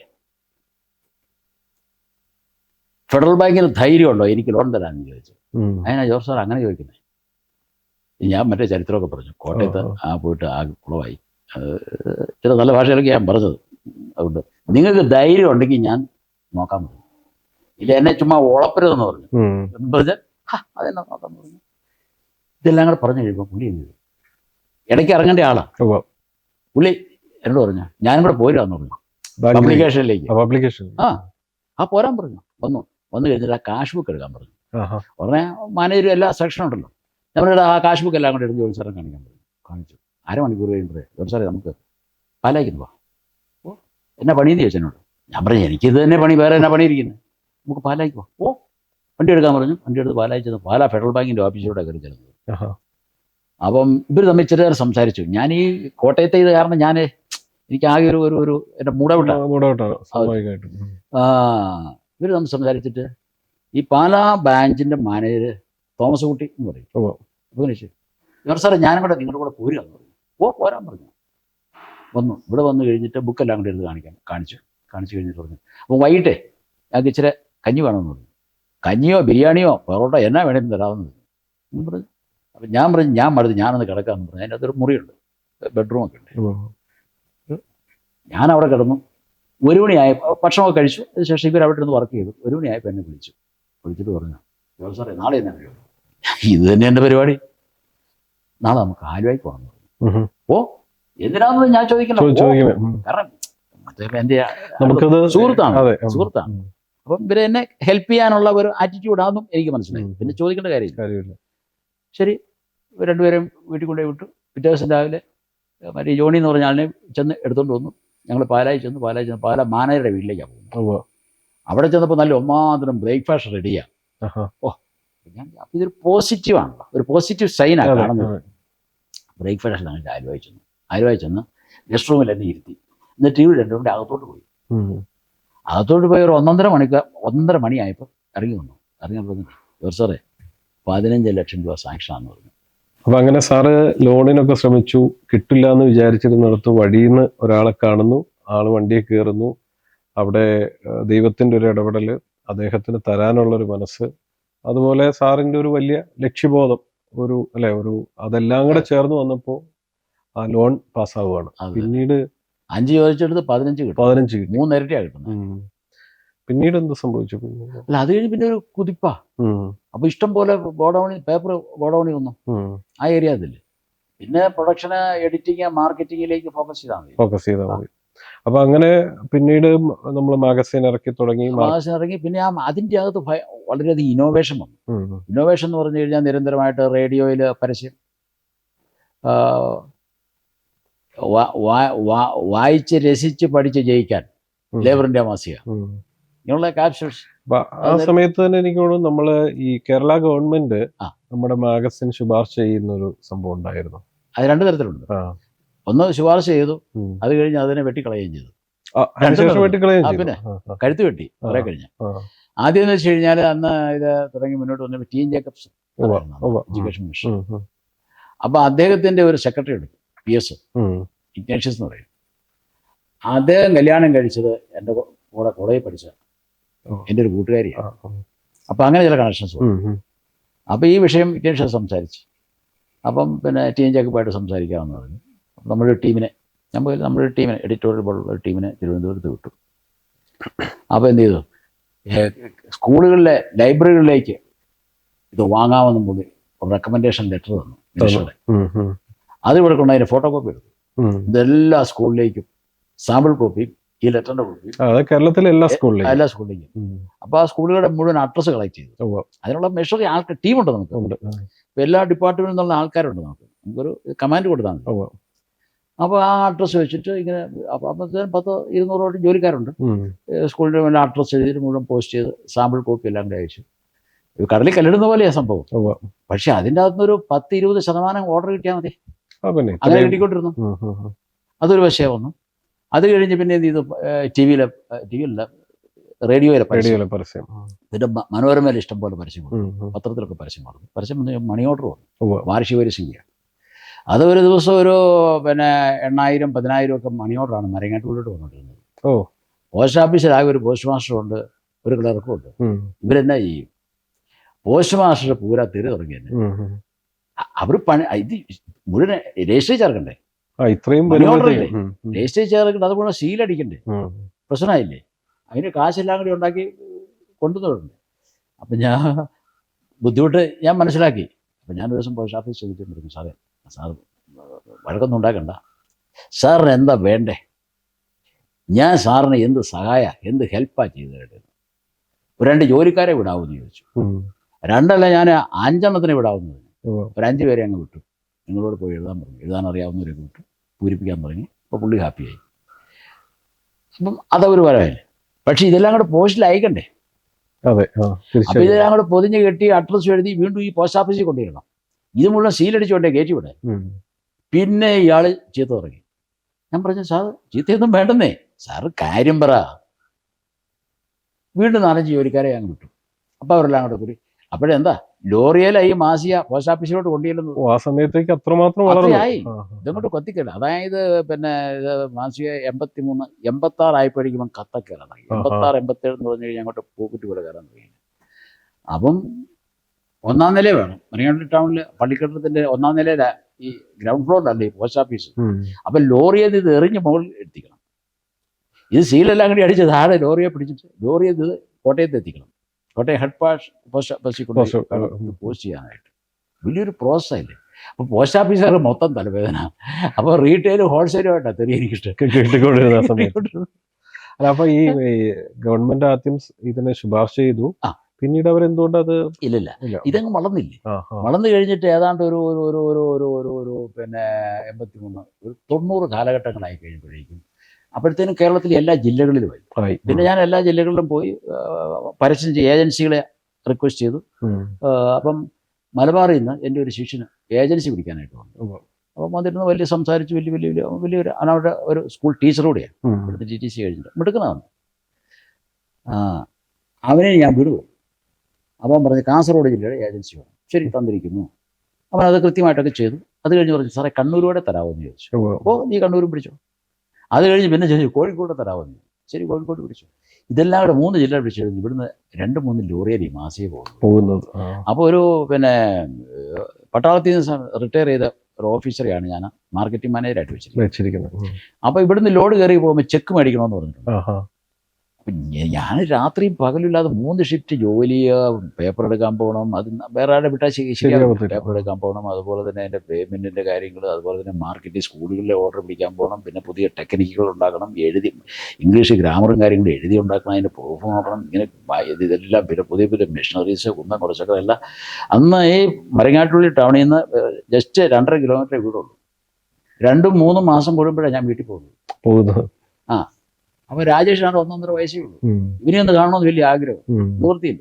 ഫെഡറൽ ബാങ്കിന് ധൈര്യമുണ്ടോ എനിക്ക് ലോൺ തരാമെന്ന് ചോദിച്ചു. അതിനാ ജോർജ് സാർ അങ്ങനെ ചോദിക്കുന്നത്? ഞാൻ മറ്റേ ചരിത്രമൊക്കെ പറഞ്ഞു. കോട്ടയത്ത് പോയിട്ട് ആകെ കുളമായി. ചില നല്ല ഭാഷയിലൊക്കെ ഞാൻ പറഞ്ഞത്. അതുകൊണ്ട് നിങ്ങൾക്ക് ധൈര്യം ഉണ്ടെങ്കിൽ ഞാൻ നോക്കാൻ പറഞ്ഞു. ഇല്ല എന്നെ ചുമ്മാ ഉളപ്പരുതെന്ന് പറഞ്ഞു. പറഞ്ഞാൽ അതെന്നാ നോക്കാൻ പറഞ്ഞു. ഇതെല്ലാം കൂടെ പറഞ്ഞു കഴിയുമ്പോൾ പുള്ളി എന്ത് ചെയ്തു, ഇടയ്ക്ക് ഇറങ്ങേണ്ട ആളാണ് പുള്ളി. എന്നോട് പറഞ്ഞു ഞാനും കൂടെ പോരാന്ന് പറഞ്ഞു പബ്ലിക്കേഷനിലേക്ക്. പോരാൻ പറഞ്ഞു. വന്നു കഴിഞ്ഞിട്ട് ആ കാഷ് ബുക്ക് എടുക്കാൻ പറഞ്ഞു. ഉടനെ മാനേജർ എല്ലാ സെക്ഷനും ഉണ്ടല്ലോ. നമ്മളുടെ ആ കാഷ് ബുക്ക് എല്ലാം കൂടെ എടുത്ത് ജോലി സാറെ കാണിക്കാൻ പറഞ്ഞു. കാണിച്ചു. 1/2 മണിക്കൂർ കഴിയുമ്പോഴേ ജോലി സാറേ നമുക്ക് പാലായിക്കുന്നു പോവാം. എന്നാ പണിയെന്ന് ചോദിച്ചെന്നോട്. ഞാൻ പറഞ്ഞു എനിക്കിത് തന്നെ പണി, വേറെ എന്നാ പണിയിരിക്കുന്നത്, നമുക്ക് പാലായിക്ക് പോവാം. വണ്ടി എടുക്കാൻ പറഞ്ഞു. വണ്ടി എടുത്ത് പാലായി ചെന്ന് പാലാ ഫെഡറൽ ബാങ്കിൻ്റെ ഓഫീസിലൂടെ കയറി ചെല്ലുന്നത്. അപ്പം ഇവർ തമ്മിൽ ചെറിയ സംസാരിച്ചു. ഞാൻ ഈ കോട്ടയത്തെ ഇത് കാരണം എനിക്ക് ആകെ ഒരു എൻ്റെ മൂടൗട്ടാണ്. ഇവർ തമ്മിൽ സംസാരിച്ചിട്ട് ഈ പാലാ ബ്രാഞ്ചിൻ്റെ മാനേജർ തോമസ് കുട്ടി എന്ന് പറയും. അപ്പോൾ ചോദിച്ചു ജോർജ് സാറേ ഞാനും കൂടെ നിങ്ങളുടെ കൂടെ പോരാന്ന് പറഞ്ഞു. പോരാൻ പറഞ്ഞു. ഇവിടെ വന്നു കഴിഞ്ഞിട്ട് ബുക്കെല്ലാം കൂടെ എടുത്ത് കാണിച്ചു കഴിഞ്ഞിട്ട് പറഞ്ഞു. അപ്പോൾ വൈകിട്ടേ ഞങ്ങൾക്ക് ഇച്ചിരി കഞ്ഞി വേണമെന്ന് പറഞ്ഞു. കഞ്ഞിയോ ബിരിയാണിയോ പൊറോട്ട എന്നാ വേണമെന്ന് തരാമെന്ന് പറഞ്ഞു. അപ്പം ഞാൻ പറഞ്ഞു ഞാൻ മടുത്ത് ഞാനൊന്ന് കിടക്കാമെന്ന് പറഞ്ഞു. അതിൻ്റെ അകത്തൊരു മുറിയുണ്ട്, ബെഡ്റൂമൊക്കെ ഉണ്ട്. ഞാൻ അവിടെ കിടന്നു. 1 മണിയായി ഭക്ഷണമൊക്കെ കഴിച്ചു. അതിനുശേഷം ഇവർ അവിടെ ഇരുന്ന് വർക്ക് ചെയ്തു. 1 മണിയായപ്പോൾ എന്നെ വിളിച്ചിട്ട് പറഞ്ഞു ജോർജ് സാറേ നാളെ എന്നാ പരിപാടി? ഇത് തന്നെ എൻ്റെ പരിപാടി, നാളെ നമുക്ക് ആലുവായ്ക്ക് പോകണം പറഞ്ഞു. എന്തിനാണെന്ന് ഞാൻ ചോദിക്കണം. കാരണം എൻ്റെ സുഹൃത്താണ്. അപ്പം ഇവരെ എന്നെ ഹെൽപ്പ് ചെയ്യാനുള്ള ഒരു ആറ്റിറ്റ്യൂഡാണെന്നും എനിക്ക് മനസ്സിലായി. പിന്നെ ചോദിക്കേണ്ട കാര്യമില്ല. ശരി, രണ്ടുപേരും വീട്ടിൽ കൊണ്ടുപോയി വിട്ടു. പിറ്റേ ദിവസം രാവിലെ മറ്റേ ജോണി എന്ന് പറഞ്ഞ ആളിനെ ചെന്ന് എടുത്തുകൊണ്ട് വന്നു. ഞങ്ങൾ പാലായി ചെന്ന് പാലാ മാനേജറുടെ വീട്ടിലേക്കാണ് പോകുന്നത്. അവിടെ ചെന്നപ്പോൾ നല്ല ഒന്നാന്തരം ബ്രേക്ക്ഫാസ്റ്റ് റെഡിയാണ്. അപ്പോൾ ഇതൊരു പോസിറ്റീവാണല്ലോ, ഒരു പോസിറ്റീവ് സൈനാണ് കാണുന്നത്. ബ്രേക്ക്ഫാസ്റ്റ് ഞങ്ങൾക്ക് ആലുവ ചെന്ന് ഗസ്റ്റ് റൂമിൽ എന്നെ ഇരുത്തി. എന്നിട്ട് TV രണ്ടും കൂടെ അകത്തോട്ട് പോയി. അകത്തോട്ട് പോയി ഒരു 1.5 മണിയായപ്പോൾ ഇറങ്ങി വന്നു സാറേ 15 ലക്ഷം രൂപ സാങ്ഷനാന്ന് പറഞ്ഞു. അപ്പൊ അങ്ങനെ സാറ് ലോണിനൊക്കെ ശ്രമിച്ചു, കിട്ടില്ല എന്ന് വിചാരിച്ചിരുന്നിടത്ത് വഴിയിൽ നിന്ന് ഒരാളെ കാണുന്നു, ആള് വണ്ടിയിൽ കയറുന്നു. അവിടെ ദൈവത്തിന്റെ ഒരു ഇടപെടല്, അദ്ദേഹത്തിന് തരാനുള്ളൊരു മനസ്സ്, അതുപോലെ സാറിന്റെ ഒരു വലിയ ലക്ഷ്യബോധം, ഒരു അതെല്ലാം കൂടെ ചേർന്ന് വന്നപ്പോ ആ ലോൺ പാസ്സാവുകയാണ്. പിന്നീട് 5 ചോദിച്ചെടുത്ത് 15 കിട്ടും. 15 കിട്ടി. 3 ഇരട്ടിയാണ് കിട്ടുന്നത്. പിന്നീട് എന്ത് സംഭവിച്ചു? അല്ല, അത് കഴിഞ്ഞ് പിന്നെ ഒരു കുതിപ്പാ. അപ്പൊ ഇഷ്ടം പോലെ പേപ്പർ ഗോഡൌണി വന്നു ആ ഏരിയ അതിൽ. പിന്നെ പ്രൊഡക്ഷന്, എഡിറ്റിങ്, മാർക്കറ്റിങ്ങിലേക്ക് ഫോക്കസ് ചെയ്താൽ മതി. അപ്പൊ അങ്ങനെ പിന്നീട് നമ്മൾ മാഗസീൻ ഇറക്കി തുടങ്ങി. പിന്നെ അതിൻ്റെ അകത്ത് വളരെയധികം ഇന്നോവേഷൻ വന്നു. ഇന്നോവേഷൻ എന്ന് പറഞ്ഞു കഴിഞ്ഞാൽ നിരന്തരമായിട്ട് റേഡിയോയിൽ പരസ്യം, വായിച്ച് രസിച്ച് പഠിച്ച് ജയിക്കാൻ, ലേബർ ഇന്ത്യ മാസിക, ഇങ്ങനെയുള്ള ക്യാപ്സ്യൂൾസ്. ആ സമയത്ത് തന്നെ എനിക്ക് തോന്നുന്നു നമ്മള് ഈ കേരള ഗവൺമെന്റ് നമ്മുടെ മാഗസിൻ ശുപാർശ ചെയ്യുന്ന ഒരു സംഭവം ഉണ്ടായിരുന്നു. അത് 2 തരത്തിലുണ്ട്. ഒന്ന് ശുപാർശ ചെയ്തു, അത് കഴിഞ്ഞ് അതിനെ വെട്ടിക്കളയുകയും ചെയ്തു. പിന്നെ കഴുത്ത് വെട്ടി കുറെ കഴിഞ്ഞ്. ആദ്യം എന്ന് വെച്ച് കഴിഞ്ഞാൽ അന്ന് ഇത് തുടങ്ങി മുന്നോട്ട് വന്നപ്പോൾ T. N. Jacobs education minister. അപ്പൊ അദ്ദേഹത്തിന്റെ ഒരു സെക്രട്ടറി ഉണ്ട്, PS ഇഗ്നേഷ്യസ് എന്ന് പറയും. അദ്ദേഹം കല്യാണം കഴിച്ചത് എൻ്റെ കൂടെ കോളേജിൽ പഠിച്ച എൻ്റെ ഒരു കൂട്ടുകാരിയാണ്. അപ്പം അങ്ങനെ ചില കണക്ഷൻസ് വന്നു. അപ്പോൾ ഈ വിഷയം ഇഗ്നേഷ്യസ് സംസാരിച്ച്, അപ്പം പിന്നെ ടി. എൻ. ജേക്കബായിട്ട് സംസാരിക്കാമെന്ന് പറഞ്ഞു. നമ്മുടെ ടീമിനെ എഡിറ്റോറിയൽ ബോർഡുള്ള ഒരു ടീമിനെ തിരുവനന്തപുരത്ത് വിട്ടു. അപ്പോൾ എന്ത് ചെയ്തു, സ്കൂളുകളിലെ ലൈബ്രറികളിലേക്ക് ഇത് വാങ്ങാമെന്നും കൂടി ഒരു റെക്കമെൻഡേഷൻ ലെറ്റർ തന്നു മിനിസ്റ്ററുടെ. അത് ഇവിടെ കൊണ്ട് അതിൻ്റെ ഫോട്ടോ കോപ്പി എടുത്തു. ഇതെല്ലാ സ്കൂളിലേക്കും സാമ്പിൾ കോപ്പിയും ഈ ലെറ്ററിന്റെ കോപ്പി കേരളത്തിലെ എല്ലാ സ്കൂളിലേക്കും. അപ്പോൾ ആ സ്കൂളുകളുടെ മുഴുവൻ അഡ്രസ്സ് കളക്ട് ചെയ്തു. അതിനുള്ള മെഷറി ടീമുണ്ട് നമുക്ക്. ഇപ്പം എല്ലാ ഡിപ്പാർട്ട്മെന്റിൽ നിന്നുള്ള ആൾക്കാരുണ്ട്. നമുക്കൊരു കമാൻഡ് കൊടുത്താൽ മതി. അപ്പോൾ ആ അഡ്രസ്സ് വെച്ചിട്ട് ഇങ്ങനെ അപ്പോഴത്തേനും 100-200 ജോലിക്കാരുണ്ട്. സ്കൂളിൻ്റെ മുന്നിൽ അഡ്രസ്സ് എഴുതിയിട്ട് മുഴുവൻ പോസ്റ്റ് ചെയ്ത് സാമ്പിൾ കോപ്പി എല്ലാം കൂടെ അയച്ചു. കടലിൽ കല്ലിടുന്ന പോലെയാണ് സംഭവം. പക്ഷെ അതിൻ്റെ അകത്തുനിന്നൊരു 10-20% ഓർഡർ കിട്ടിയാൽ മതി. അങ്ങനെ കിട്ടിക്കൊണ്ടിരുന്നു. അതൊരു വശം വന്നു. അത് കഴിഞ്ഞ് പിന്നെ എന്ത് ചെയ്തു, ടിവിയിലെ റേഡിയോയിലെ പരസ്യം, പിന്നെ മനോരമയിൽ ഇഷ്ടം പോലെ പരസ്യം വന്നു, പത്രത്തിലൊക്കെ പരസ്യം വന്നു. പരസ്യം വന്ന് മണി ഓർഡർ വന്നു, വാർഷിക സംഖ്യ. അത് ഒരു ദിവസം ഒരു 8,000-10,000 ഒക്കെ മണി ഓർഡറാണ് മരങ്ങാട്ടുള്ളിലോട്ട് വന്നുകൊണ്ടിരുന്നത്. പോസ്റ്റ് ഓഫീസിൽ ആകെ ഒരു പോസ്റ്റ് മാസ്റ്ററുണ്ട്, ഒരു ക്ലർക്കും ഉണ്ട്. ഇവരെന്നാ ചെയ്യും, പോസ്റ്റ് മാസ്റ്റർ പൂരാ തെറി തുടങ്ങി തന്നെ. അവർ ഇത് മുഴുവൻ രജിസ്റ്റർ ചേർക്കണ്ടേ, രജിസ്റ്റർ ചേർക്കണ്ടേ, അതുപോലെ സീലടിക്കണ്ടേ, പ്രശ്നമായില്ലേ. അതിന് കാശെല്ലാം കൂടി ഉണ്ടാക്കി കൊണ്ടുവന്നിട്ടുണ്ട്. അപ്പം ഞാൻ ബുദ്ധിമുട്ട് ഞാൻ മനസ്സിലാക്കി. അപ്പം ഞാൻ ഒരു ദിവസം പോസ്റ്റ് ഓഫീസ് ചോദിച്ചിട്ടുണ്ട്, സാർ വഴക്കൊന്നും ഉണ്ടാക്കണ്ട, സാറിന് എന്താ വേണ്ടേ, ഞാൻ സാറിന് എന്ത് എന്ത് ഹെൽപ്പാണ് ചെയ്ത് കേട്ടത്. 2 ജോലിക്കാരെ വിടാവൂന്ന് ചോദിച്ചു. 2 ഞാൻ 5 വിടാവുന്നത്. ഒരു 5 പേരെ അങ്ങ് വിട്ടു. നിങ്ങളോട് പോയി എഴുതാൻ പറഞ്ഞു. എഴുതാൻ അറിയാവുന്നവരൊക്കെ വിട്ടു, പൂരിപ്പിക്കാൻ തുടങ്ങി. അപ്പോൾ പുള്ളി ഹാപ്പിയായി. അപ്പം അതവർ വരവില്ല. പക്ഷെ ഇതെല്ലാം കൂടെ പോസ്റ്റിൽ അയക്കണ്ടേ. അപ്പം ഇതെല്ലാം കൂടെ പൊതിഞ്ഞ് കെട്ടി അഡ്രസ്സ് എഴുതി വീണ്ടും ഈ പോസ്റ്റ് ഓഫീസിൽ കൊണ്ടുവരണം. ഇത് മുഴുവൻ സീലടിച്ചുകൊണ്ടേ കയറ്റി വിടാൻ. പിന്നെ ഇയാൾ ചീത്ത തുടങ്ങി. ഞാൻ പറഞ്ഞു, സാർ ചീത്തയൊന്നും വേണ്ടെന്നേ, സാറ് കാര്യം പറ. വീണ്ടും 4-5 ജോലിക്കാരെ അങ്ങ് വിട്ടു. അപ്പോൾ അവരെല്ലാം കൂടെ കൂടി അപ്പോഴെന്താ ലോറിയലായി മാസിക പോസ്റ്റ് ഓഫീസിലോട്ട് കൊണ്ടുചെല്ലുന്നു. ആ സമയത്തേക്ക് അത്രമാത്രം ആയി. ഇതങ്ങോട്ട് കൊത്തിക്കല്ല. അതായത് പിന്നെ മാസിക 83-86 ആയപ്പോഴേക്കും കത്തക്കയറാൻ 86-87 എന്ന് പറഞ്ഞു കഴിഞ്ഞാൽ അങ്ങോട്ട് പോക്കറ്റ് പോലെ കയറാൻ തുടങ്ങി. അപ്പം 1ാം നില വേണം. മരങ്ങാടി ടൗണിൽ പള്ളിക്കട്ടത്തിന്റെ 1ാം നിലയില ഈ ഗ്രൗണ്ട് ഫ്ലോറിലല്ലേ ഈ പോസ്റ്റ് ഓഫീസ്. അപ്പം ലോറിയത് ഇത് എറിഞ്ഞ് മുകളിൽ എത്തിക്കണം. ഇത് സീലെല്ലാം കൂടി അടിച്ച് താഴെ ലോറിയെ പിടിച്ചിട്ട് ലോറിയത് കോട്ടയത്ത് എത്തിക്കണം. കോട്ടയം ഹെഡ് പോസ്റ്റ് ഓഫീസിൽ പോസ്റ്റ് ചെയ്യാനായിട്ട് വലിയൊരു പ്രോസസ്സായില്ലേ. അപ്പോൾ പോസ്റ്റ് ഓഫീസുകാർ മൊത്തം തലവേദന. അപ്പോൾ റീറ്റെയിലും ഹോൾസെയിലുമായിട്ടാണ് തെറിയ എനിക്കിഷ്ടം കിട്ടിക്കൊണ്ടിരുന്ന സമയത്ത്. അല്ല, അപ്പൊ ഈ ഗവൺമെന്റ് ആദ്യം ഇതിനെ ശുപാർശ ചെയ്തു. പിന്നീട് അവരെന്തുകൊണ്ട് അത് ഇല്ലില്ല, ഇതങ്ങ് വളർന്നില്ലേ. വളർന്നു കഴിഞ്ഞിട്ട് ഏതാണ്ട് ഒരു ഒരു ഒരു ഒരു ഒരു ഒരു പിന്നെ 83 ഒരു 90 കാലഘട്ടങ്ങളായി കഴിയുമ്പോഴേക്കും അപ്പോഴത്തേനും കേരളത്തിലെ എല്ലാ ജില്ലകളിലും ആയി. പിന്നെ ഞാൻ എല്ലാ ജില്ലകളിലും പോയി പരസ്യം ഏജൻസികളെ റിക്വസ്റ്റ് ചെയ്തു. അപ്പം മലബാറിൽ നിന്ന് എൻ്റെ ഒരു ശിഷ്യന് ഏജൻസി പിടിക്കാനായിട്ട് വന്നു. അപ്പം വന്നിരുന്ന് വലിയ സംസാരിച്ച് വലിയൊരു അവരുടെ ഒരു സ്കൂൾ ടീച്ചർ കൂടെയാണ്, ഇവിടുത്തെ TTC കഴിഞ്ഞിട്ട് മിടുക്കുന്നതാണ്. അവനെ ഞാൻ വിടുവോ? അവൻ പറഞ്ഞു കാസർഗോഡ് ജില്ലയുടെ ഏജൻസി വേണം. ശരി, തന്നിരിക്കുന്നു. അവൻ അത് കൃത്യമായിട്ടൊക്കെ ചെയ്തു. അത് കഴിഞ്ഞ് പറഞ്ഞു സാറേ കണ്ണൂരോടെ തരാമെന്ന് ചോദിച്ചു. അപ്പോൾ നീ കണ്ണൂരും പിടിച്ചോ. അത് കഴിഞ്ഞ് പിന്നെ ചോദിച്ചു കോഴിക്കോട് തരാമെന്ന്. ശരി, കോഴിക്കോട് പിടിച്ചു. ഇതെല്ലാം കൂടെ 3 ജില്ല പിടിച്ചു. ഇവിടുന്ന് 2-3 ലോറിയരി മാസേ പോകുന്നത്. അപ്പോൾ ഒരു പിന്നെ പട്ടാളത്തിൽ നിന്ന് റിട്ടയർ ചെയ്ത ഒരു ഓഫീസറെയാണ് ഞാൻ മാർക്കറ്റിംഗ് മാനേജറായിട്ട് വെച്ചിരിക്കുന്നത്. അപ്പോൾ ഇവിടുന്ന് ലോഡ് കയറി പോകുമ്പോൾ ചെക്ക് മേടിക്കണമെന്ന് പറഞ്ഞിട്ടുണ്ട്. അപ്പം ഞാൻ രാത്രിയും പകലില്ലാതെ 3 ഷിഫ്റ്റ് ജോലി ചെയ്യുക, പേപ്പർ എടുക്കാൻ പോകണം, അത് വേറെ ആരുടെ വിട്ടാൽ ശരിയാവും. പേപ്പർ എടുക്കാൻ പോകണം, അതുപോലെ തന്നെ അതിൻ്റെ പേയ്മെൻറ്റിൻ്റെ കാര്യങ്ങൾ, അതുപോലെ തന്നെ മാർക്കറ്റിൽ സ്കൂളുകളിലെ ഓർഡർ പിടിക്കാൻ പോകണം, പിന്നെ പുതിയ ടെക്നിക്കുകൾ ഉണ്ടാക്കണം, എഴുതി ഇംഗ്ലീഷ് ഗ്രാമറും കാര്യങ്ങളും എഴുതി ഉണ്ടാക്കണം, അതിൻ്റെ പ്രൂഫ് നോക്കണം, ഇങ്ങനെ ഇതെല്ലാം പിന്നെ പുതിയ മെഷീനറീസ് കുന്നം കുറച്ചൊക്കെ എല്ലാം. അന്ന് ഈ മരങ്ങാട്ടുള്ളി ടൗണിൽ നിന്ന് ജസ്റ്റ് 2.5 കിലോമീറ്റർ വീടുള്ളൂ. 2-3 മാസം കൂടുമ്പോഴാണ് ഞാൻ വീട്ടിൽ പോകുന്നത്. അപ്പോൾ രാജേഷാണ് 1.5 വയസ്സേ ഉള്ളൂ. ഇവനെ ഒന്ന് കാണണമെന്ന് വലിയ ആഗ്രഹം, നിവൃത്തിയില്ല,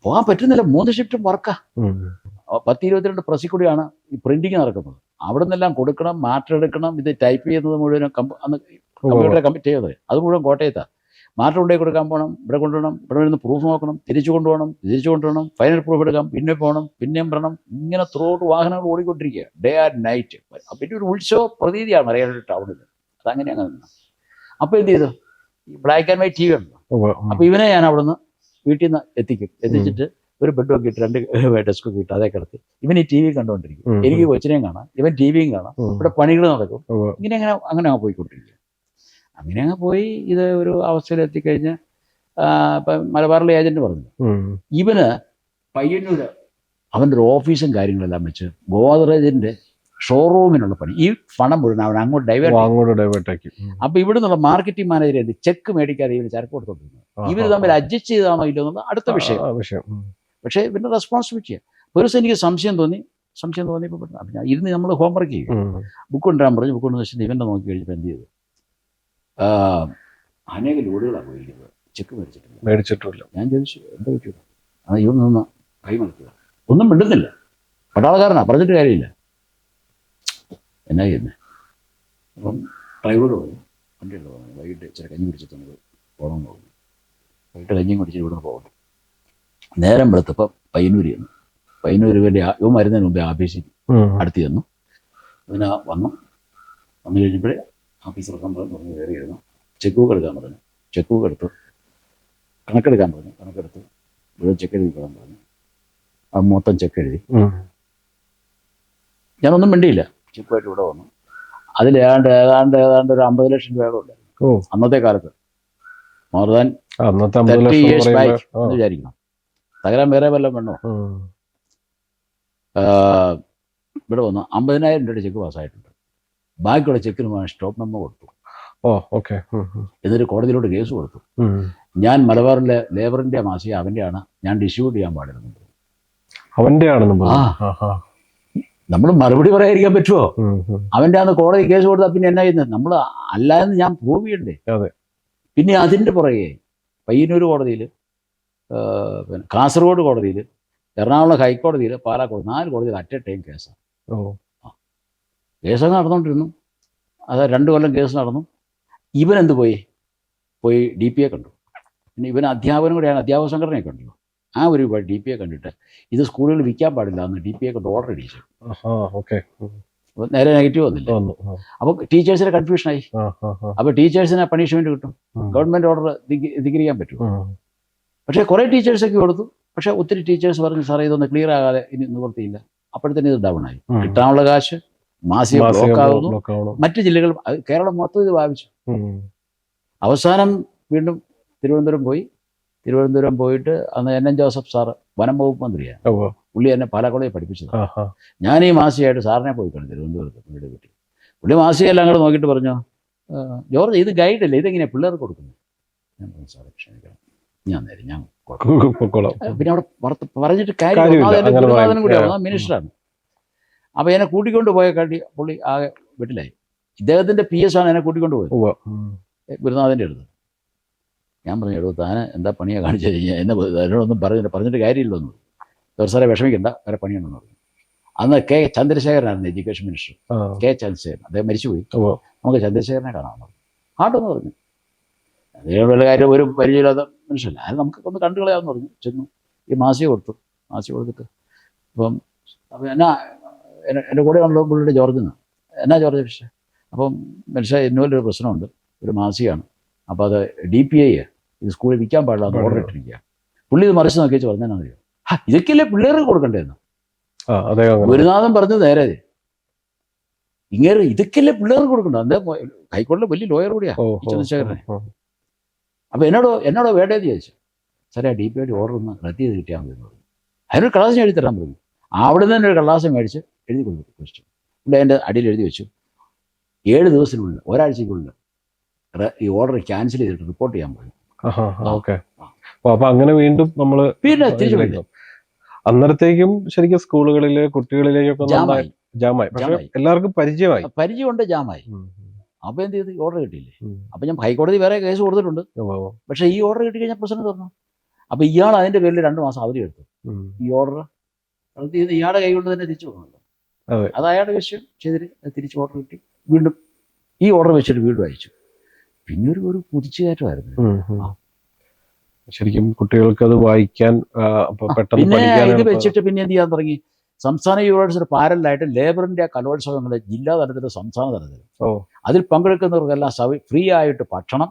പോകാൻ പറ്റുന്നില്ല. 3 ഷിഫ്റ്റും വർക്കാ. 10-22 പ്രസ്സിൽ കൂടിയാണ് ഈ പ്രിന്റിങ് നടക്കുന്നത്. അവിടെ നിന്നെല്ലാം കൊടുക്കണം, മാറ്റെടുക്കണം, ഇത് ടൈപ്പ് ചെയ്യുന്നത് മുഴുവനും അന്ന് കമ്പ്യൂട്ടറെ കമ്മിറ്റ് ചെയ്തത് അത് മുഴുവൻ കോട്ടയത്താണ്. മാറ്റം കൊണ്ടേ കൊടുക്കാൻ പോകണം, ഇവിടെ കൊണ്ടുപോകണം, ഇവിടെ വരുന്ന പ്രൂഫ് നോക്കണം, തിരിച്ചു കൊണ്ടുപോകണം, ഫൈനൽ പ്രൂഫ് എടുക്കാം, പിന്നെ പോകണം, പിന്നെയും വരണം. ഇങ്ങനെ ത്രൂഔട്ട് വാഹനങ്ങൾ ഓടിക്കൊണ്ടിരിക്കുക, ഡേ ആൻഡ് നൈറ്റ്. പിന്നെ ഒരു ഉത്സവ പ്രതീതിയാണ് മലയാള ടൗണിൽ. അതങ്ങനെയാണ്. അപ്പോൾ എന്ത് ചെയ്തു, ഈ ബ്ലാക്ക് ആൻഡ് വൈറ്റ് TV ഉണ്ടല്ലോ. അപ്പോൾ ഇവനെ ഞാൻ അവിടുന്ന് വീട്ടിൽ നിന്ന് എത്തിച്ചിട്ട് ഒരു ബെഡൊക്കെ ഇട്ട് 2 ഡെസ്കൊക്കെ ഇട്ട് അതേ കിടത്തി ഇവൻ ഈ TV കണ്ടുകൊണ്ടിരിക്കും. എനിക്ക് കൊച്ചിനെയും കാണാം, ഇവൻ TVയും കാണാം, ഇവിടെ പണികൾ നടക്കും. അങ്ങനെ പോയിക്കൊണ്ടിരിക്കുക. അങ്ങനെ അങ്ങ് പോയി. ഇത് ഒരു അവസ്ഥയിലെത്തിക്കഴിഞ്ഞ് ഇപ്പം മലബാറിലെ ഏജന്റ് പറഞ്ഞു ഇവന് പയ്യന്നൂര് അവൻ്റെ ഒരു ഓഫീസും കാര്യങ്ങളെല്ലാം വെച്ച് ഗോദ്രേജിന്റെ ഷോറൂമിനുള്ള പണി, ഈ പണം മുഴുവൻ അവൻ അങ്ങോട്ട് ഡൈവേർട്ട് ആക്കി. അപ്പൊ ഇവിടെ നിന്നുള്ള മാർക്കറ്റിംഗ് മാനേജർ ചെക്ക് മേടിക്കാതെ ഇവര് ചരക്ക് കൊടുത്തോണ്ടിരുന്നു. ഇവർ തമ്മിൽ അഡ്ജസ്റ്റ് ചെയ്താണോ ഇല്ലോ എന്നുള്ള അടുത്ത വിഷയം. പക്ഷേ പിന്നെ റെസ്പോൺസിബിലിറ്റിയാണ്. ഒരു ദിവസം എനിക്ക് സംശയം തോന്നിയപ്പോൾ അപ്പം ഞാൻ ഇരുന്ന് നമ്മൾ ഹോംവർക്ക് ചെയ്യും. ബുക്ക് കൊണ്ടുവരാൻ പറഞ്ഞു. ബുക്ക് കൊണ്ടു വെച്ചിട്ട് ഇവൻ്റെ നോക്കി കഴിഞ്ഞപ്പോൾ എന്ത് ചെയ്തു, അനേക ലോഡുകളാണ് പോയിരിക്കുന്നത്, ചെക്ക് മേടിച്ചിട്ടില്ല. ഞാൻ ചോദിച്ചു എന്താ പറ്റിയത്? ഇവൻ നിന്ന് കൈ മലക്കുക, ഒന്നും മിണ്ടുന്നില്ല. പട്ടാളക്കാരനാ, പറഞ്ഞിട്ട് കാര്യമില്ല. എന്നാ ചെയ്യുന്നത്? അപ്പം ഡ്രൈവറോട് പറഞ്ഞു വണ്ടിയുണ്ട് പറഞ്ഞു വൈകിട്ട് ഇച്ചിരി കഞ്ഞി കുടിച്ചിട്ട് നമുക്ക് പോകണമെന്ന് പറഞ്ഞു. വൈകിട്ട് കഞ്ഞിയും കുടിച്ചിട്ട് ഇവിടുന്ന് പോകണം. നേരം വെളുത്തപ്പം പയ്യന്നൂർ ഇവൻ്റെ ഇവ മരുന്നതിന് മുമ്പേ ഓഫീസിൽ അടുത്ത് ചെന്നു. അതിന് വന്നു കഴിഞ്ഞപ്പോഴേ ഓഫീസർ പറഞ്ഞു കയറിയിരുന്നു. ചെക്ക് ബുക്ക് എടുക്കാൻ പറഞ്ഞു. ചെക്ക് ബുക്ക് എടുത്തു. കണക്കെടുക്കാൻ പറഞ്ഞു. കണക്കെടുത്ത് ഇവിടെ ചെക്ക് എഴുതി കൊള്ളാൻ പറഞ്ഞു. ആ മൊത്തം ചെക്ക് എഴുതി. ഞാനൊന്നും മിണ്ടിയില്ല. ചെക്കുമായിട്ട് ഇവിടെ വന്നു. അതിൽ ഏതാണ്ട് ഒരു 50 ലക്ഷം രൂപയോളം ഉണ്ടായിരുന്നു അന്നത്തെ കാലത്ത്. മോർ ദാൻ 30 years back എന്ന് വിചാരിക്കണം. തകരാൻ വേറെ വല്ലതും വേണോ? ഇവിടെ വന്നു 50,000 രൂപയുടെ ചെക്ക് പാസ്സായിട്ടുണ്ട്. ബാക്കിയുള്ള ചെക്കിന് സ്റ്റോപ്പ് മെമ്മോ കൊടുത്തു. എന്നിട്ട് കോടതിയിലോട്ട് കേസ് കൊടുത്തു. ഞാൻ മലബാറിലെ ലേബർ ഇന്ത്യ മാസിക അവൻ്റെയാണ്, ഞാൻ ഡിസ്ട്രിബ്യൂട്ട് ചെയ്യാൻ പാടില്ലെന്ന്. നമ്മൾ മറുപടി പറയാതിരിക്കാൻ പറ്റുമോ? അവൻ്റെ അന്ന് കോടതി കേസ് കൊടുത്താൽ പിന്നെ എന്നാ ചെയ്യുന്നത്? നമ്മൾ അല്ല എന്ന് ഞാൻ പ്രൂവ് ചെയ്യണ്ടേ? പിന്നെ അതിൻ്റെ പുറകെ പയ്യന്നൂർ കോടതിയിൽ, പിന്നെ കാസർഗോഡ് കോടതിയിൽ, എറണാകുളം ഹൈക്കോടതിയിൽ, പാലാക്കോട് 4 കോടതിയിൽ അറ്റ് എ ടൈം കേസാണ്. കേസൊക്കെ നടന്നുകൊണ്ടിരുന്നു. അത് 2 കൊല്ലം കേസ് നടന്നു. ഇവനെന്ത് പോയി DPA കണ്ടു. പിന്നെ ഇവൻ അധ്യാപനം കൂടെയാണ്, അധ്യാപക സംഘടനയൊക്കെ ഉണ്ടല്ലോ. ആ ഒരു DPA കണ്ടിട്ട് ഇത് സ്കൂളുകളിൽ വിൽക്കാൻ പാടില്ല എന്ന് DPA കൊണ്ട് ഓർഡർ അടിച്ചു. അപ്പോൾ നേരെ നെഗറ്റീവ് വന്നില്ല. അപ്പോൾ ടീച്ചേഴ്സിന് കൺഫ്യൂഷനായി. അപ്പോൾ ടീച്ചേഴ്സിന് പണിഷ്മെൻറ്റ് കിട്ടും, ഗവൺമെൻറ് ഓർഡർ ധിക്കരിക്കാൻ പറ്റും. പക്ഷേ കുറേ ടീച്ചേഴ്സൊക്കെ കൊടുത്തു. പക്ഷേ ഒത്തിരി ടീച്ചേഴ്സ് പറഞ്ഞു സാറേ ഇതൊന്ന് ക്ലിയർ ആകാതെ ഇനി നിവൃത്തിയില്ല. അപ്പോഴത്തേന് ഇത് ഡൗൺ ആയി. കിട്ടാനുള്ള കാശ് മാസിക ബ്ലോക്ക് ആകുന്നു. മറ്റ് ജില്ലകൾ, കേരളം മൊത്തം ഇത് ബാധിച്ചു. അവസാനം വീണ്ടും തിരുവനന്തപുരം പോയിട്ട് അന്ന് NN ജോസഫ് സാറ് വനം വകുപ്പ് മന്ത്രിയാണ്. പുള്ളി എന്നെ പാലക്കാട് പഠിപ്പിച്ചത്. ഞാൻ ഈ മാസികയായിട്ട് സാറിനെ പോയി കണ്ടു തിരുവനന്തപുരത്ത്. പുള്ളിയുടെ വീട്ടിൽ പുള്ളി മാസികയെല്ലാം അങ്ങോട്ട് നോക്കിയിട്ട് പറഞ്ഞു, ജോർജ് ഇത് ഗൈഡല്ലേ, ഇതെങ്ങനെയാണ് പിള്ളേർക്ക് കൊടുക്കുന്നത്? ഞാൻ പറഞ്ഞു സാറേ ക്ഷമിക്കണം, ഞാൻ പിന്നെ അവിടെ പറഞ്ഞിട്ട് കാര്യം കൂടിയാണ്, മിനിസ്റ്ററാണ്. അപ്പോൾ എന്നെ കൂട്ടിക്കൊണ്ട് പോയ പുള്ളി ആകെ വീട്ടിലായി. ഇദ്ദേഹത്തിൻ്റെ PS ആണ് എന്നെ കൂട്ടിക്കൊണ്ട് പോയത് ഗുരുനാഥൻ്റെ അടുത്ത്. ഞാൻ പറഞ്ഞു, എടോ താൻ എന്താ പണിയാണ് കാണിച്ചു കഴിഞ്ഞാൽ എന്നെ എന്നോടൊന്നും പറഞ്ഞിട്ട് കാര്യമില്ലൊന്നും. സാറേ വിഷമിക്കണ്ട, വേറെ പണിയുണ്ടെന്ന് പറഞ്ഞു. അന്ന് കെ ചന്ദ്രശേഖരനായിരുന്നു എഡ്യൂക്കേഷൻ മിനിസ്റ്റർ. കെ ചന്ദ്രശേഖരൻ, അദ്ദേഹം മരിച്ചുപോയി. നമുക്ക് ചന്ദ്രശേഖരനെ കാണാമെന്ന് പറഞ്ഞു. ആട്ടെന്ന് പറഞ്ഞു. അദ്ദേഹം വല്ല കാര്യം ഒരു പരിചയമില്ലാത്ത മനുഷ്യല്ല, അത് നമുക്ക് ഒന്ന് കണ്ടു കളയാമെന്ന് പറഞ്ഞു. ചെന്നു ഈ മാസിക കൊടുത്തിട്ട് അപ്പം എന്നാ എൻ്റെ കൂടെ ഉള്ള പുള്ളിയുടെ ജോർജ് എന്ന്, എന്നാ ജോർജ് പക്ഷേ, അപ്പം മനുഷ്യ ഇന്നുപോലൊരു പ്രശ്നമുണ്ട്, ഒരു മാസികയാണ്, അപ്പോൾ അത് DPI ഇത് സ്കൂളിൽ വിൽക്കാൻ പാടില്ല എന്ന് ഓർഡർ ഇട്ടിരിക്കുക. പുള്ളി ഇത് മറിച്ച് നോക്കി വെച്ച് പറഞ്ഞാൽ അറിയോ, ഇതൊക്കെയല്ലേ പിള്ളേർക്ക് കൊടുക്കണ്ടേന്ന്. ഗുരുനാഥൻ പറഞ്ഞത് നേരെ, ഇങ്ങനെ ഇതൊക്കെയല്ലേ പിള്ളേർക്ക് കൊടുക്കണ്ട. എന്താ ഹൈക്കോടതിയിലെ വലിയ ലോയർ കൂടിയാ ഈ ചന്ദ്രശേഖരനെ. അപ്പോൾ എന്നോടോ വേണ്ടേന്ന് ചോദിച്ചു. സാറേ DPI ഓർഡർ ഒന്ന് റദ്ദ് ചെയ്ത് കിട്ടിയാൽ മതി എന്ന് പറഞ്ഞു. അതിനൊരു കള്ളാസം എഴുതി തരാൻ പറഞ്ഞു. അവിടെ നിന്ന് തന്നെ ഒരു കള്ളാസം മേടിച്ച് എഴുതി കൊടുത്തു. ക്വസ്റ്റ്യൻ പുള്ളി അതിൻ്റെ അടിയിൽ എഴുതി വെച്ചു, 7 ദിവസത്തിനുള്ളിൽ, ഒരാഴ്ചക്കുള്ളിൽ ഈ ഓർഡർ ക്യാൻസൽ ചെയ്തിട്ട് റിപ്പോർട്ട് ചെയ്യാൻ പറഞ്ഞു. അപ്പൊ അങ്ങനെ വീണ്ടും നമ്മള് പിന്നെ തിരിച്ചു അന്നേരത്തേക്കും ശരിക്കും സ്കൂളുകളിലെ കുട്ടികളിലേക്കൊക്കെ ജാമായി. പക്ഷെ എല്ലാവർക്കും പരിചയമുണ്ട്, ജാമായി. അപ്പൊ എന്ത് ചെയ്ത് ഓർഡർ കിട്ടിയില്ലേ. അപ്പൊ ഞാൻ ഹൈക്കോടതി വേറെ കേസ് കൊടുത്തിട്ടുണ്ട്. പക്ഷെ ഈ ഓർഡർ കിട്ടി കഴിഞ്ഞാൽ പ്രശ്നം തുറന്നു. അപ്പൊ ഇയാൾ അതിന്റെ പേരിൽ 2 മാസം അവധി എടുത്തു. ഈ ഓർഡർ ഇയാളുടെ കൈ കൊണ്ട് തന്നെ തിരിച്ചു പോകുന്നുണ്ട്. അത് അയാളുടെ വിഷയം ചെയ്തിട്ട് തിരിച്ച് ഓർഡർ കിട്ടി. വീണ്ടും ഈ ഓർഡർ വെച്ചിട്ട് വീണ്ടും അയച്ചു. പിന്നെ ഒരു കുതിച്ചുകയറ്റമായിരുന്നു. ശരിക്കും കുട്ടികൾക്ക് അത് വായിക്കാൻ പിന്നെ ഇത് വെച്ചിട്ട് പിന്നെ എന്ത് ചെയ്യാൻ തുടങ്ങി, സംസ്ഥാന യൂണിവേഴ്സിറ്റി പാരലായിട്ട് ലേബർ ഇന്ത്യ കലോത്സവങ്ങളെ ജില്ലാ തലത്തിലും സംസ്ഥാന തലത്തിലും അതിൽ പങ്കെടുക്കുന്നവർക്കെല്ലാം ഫ്രീ ആയിട്ട് ഭക്ഷണം,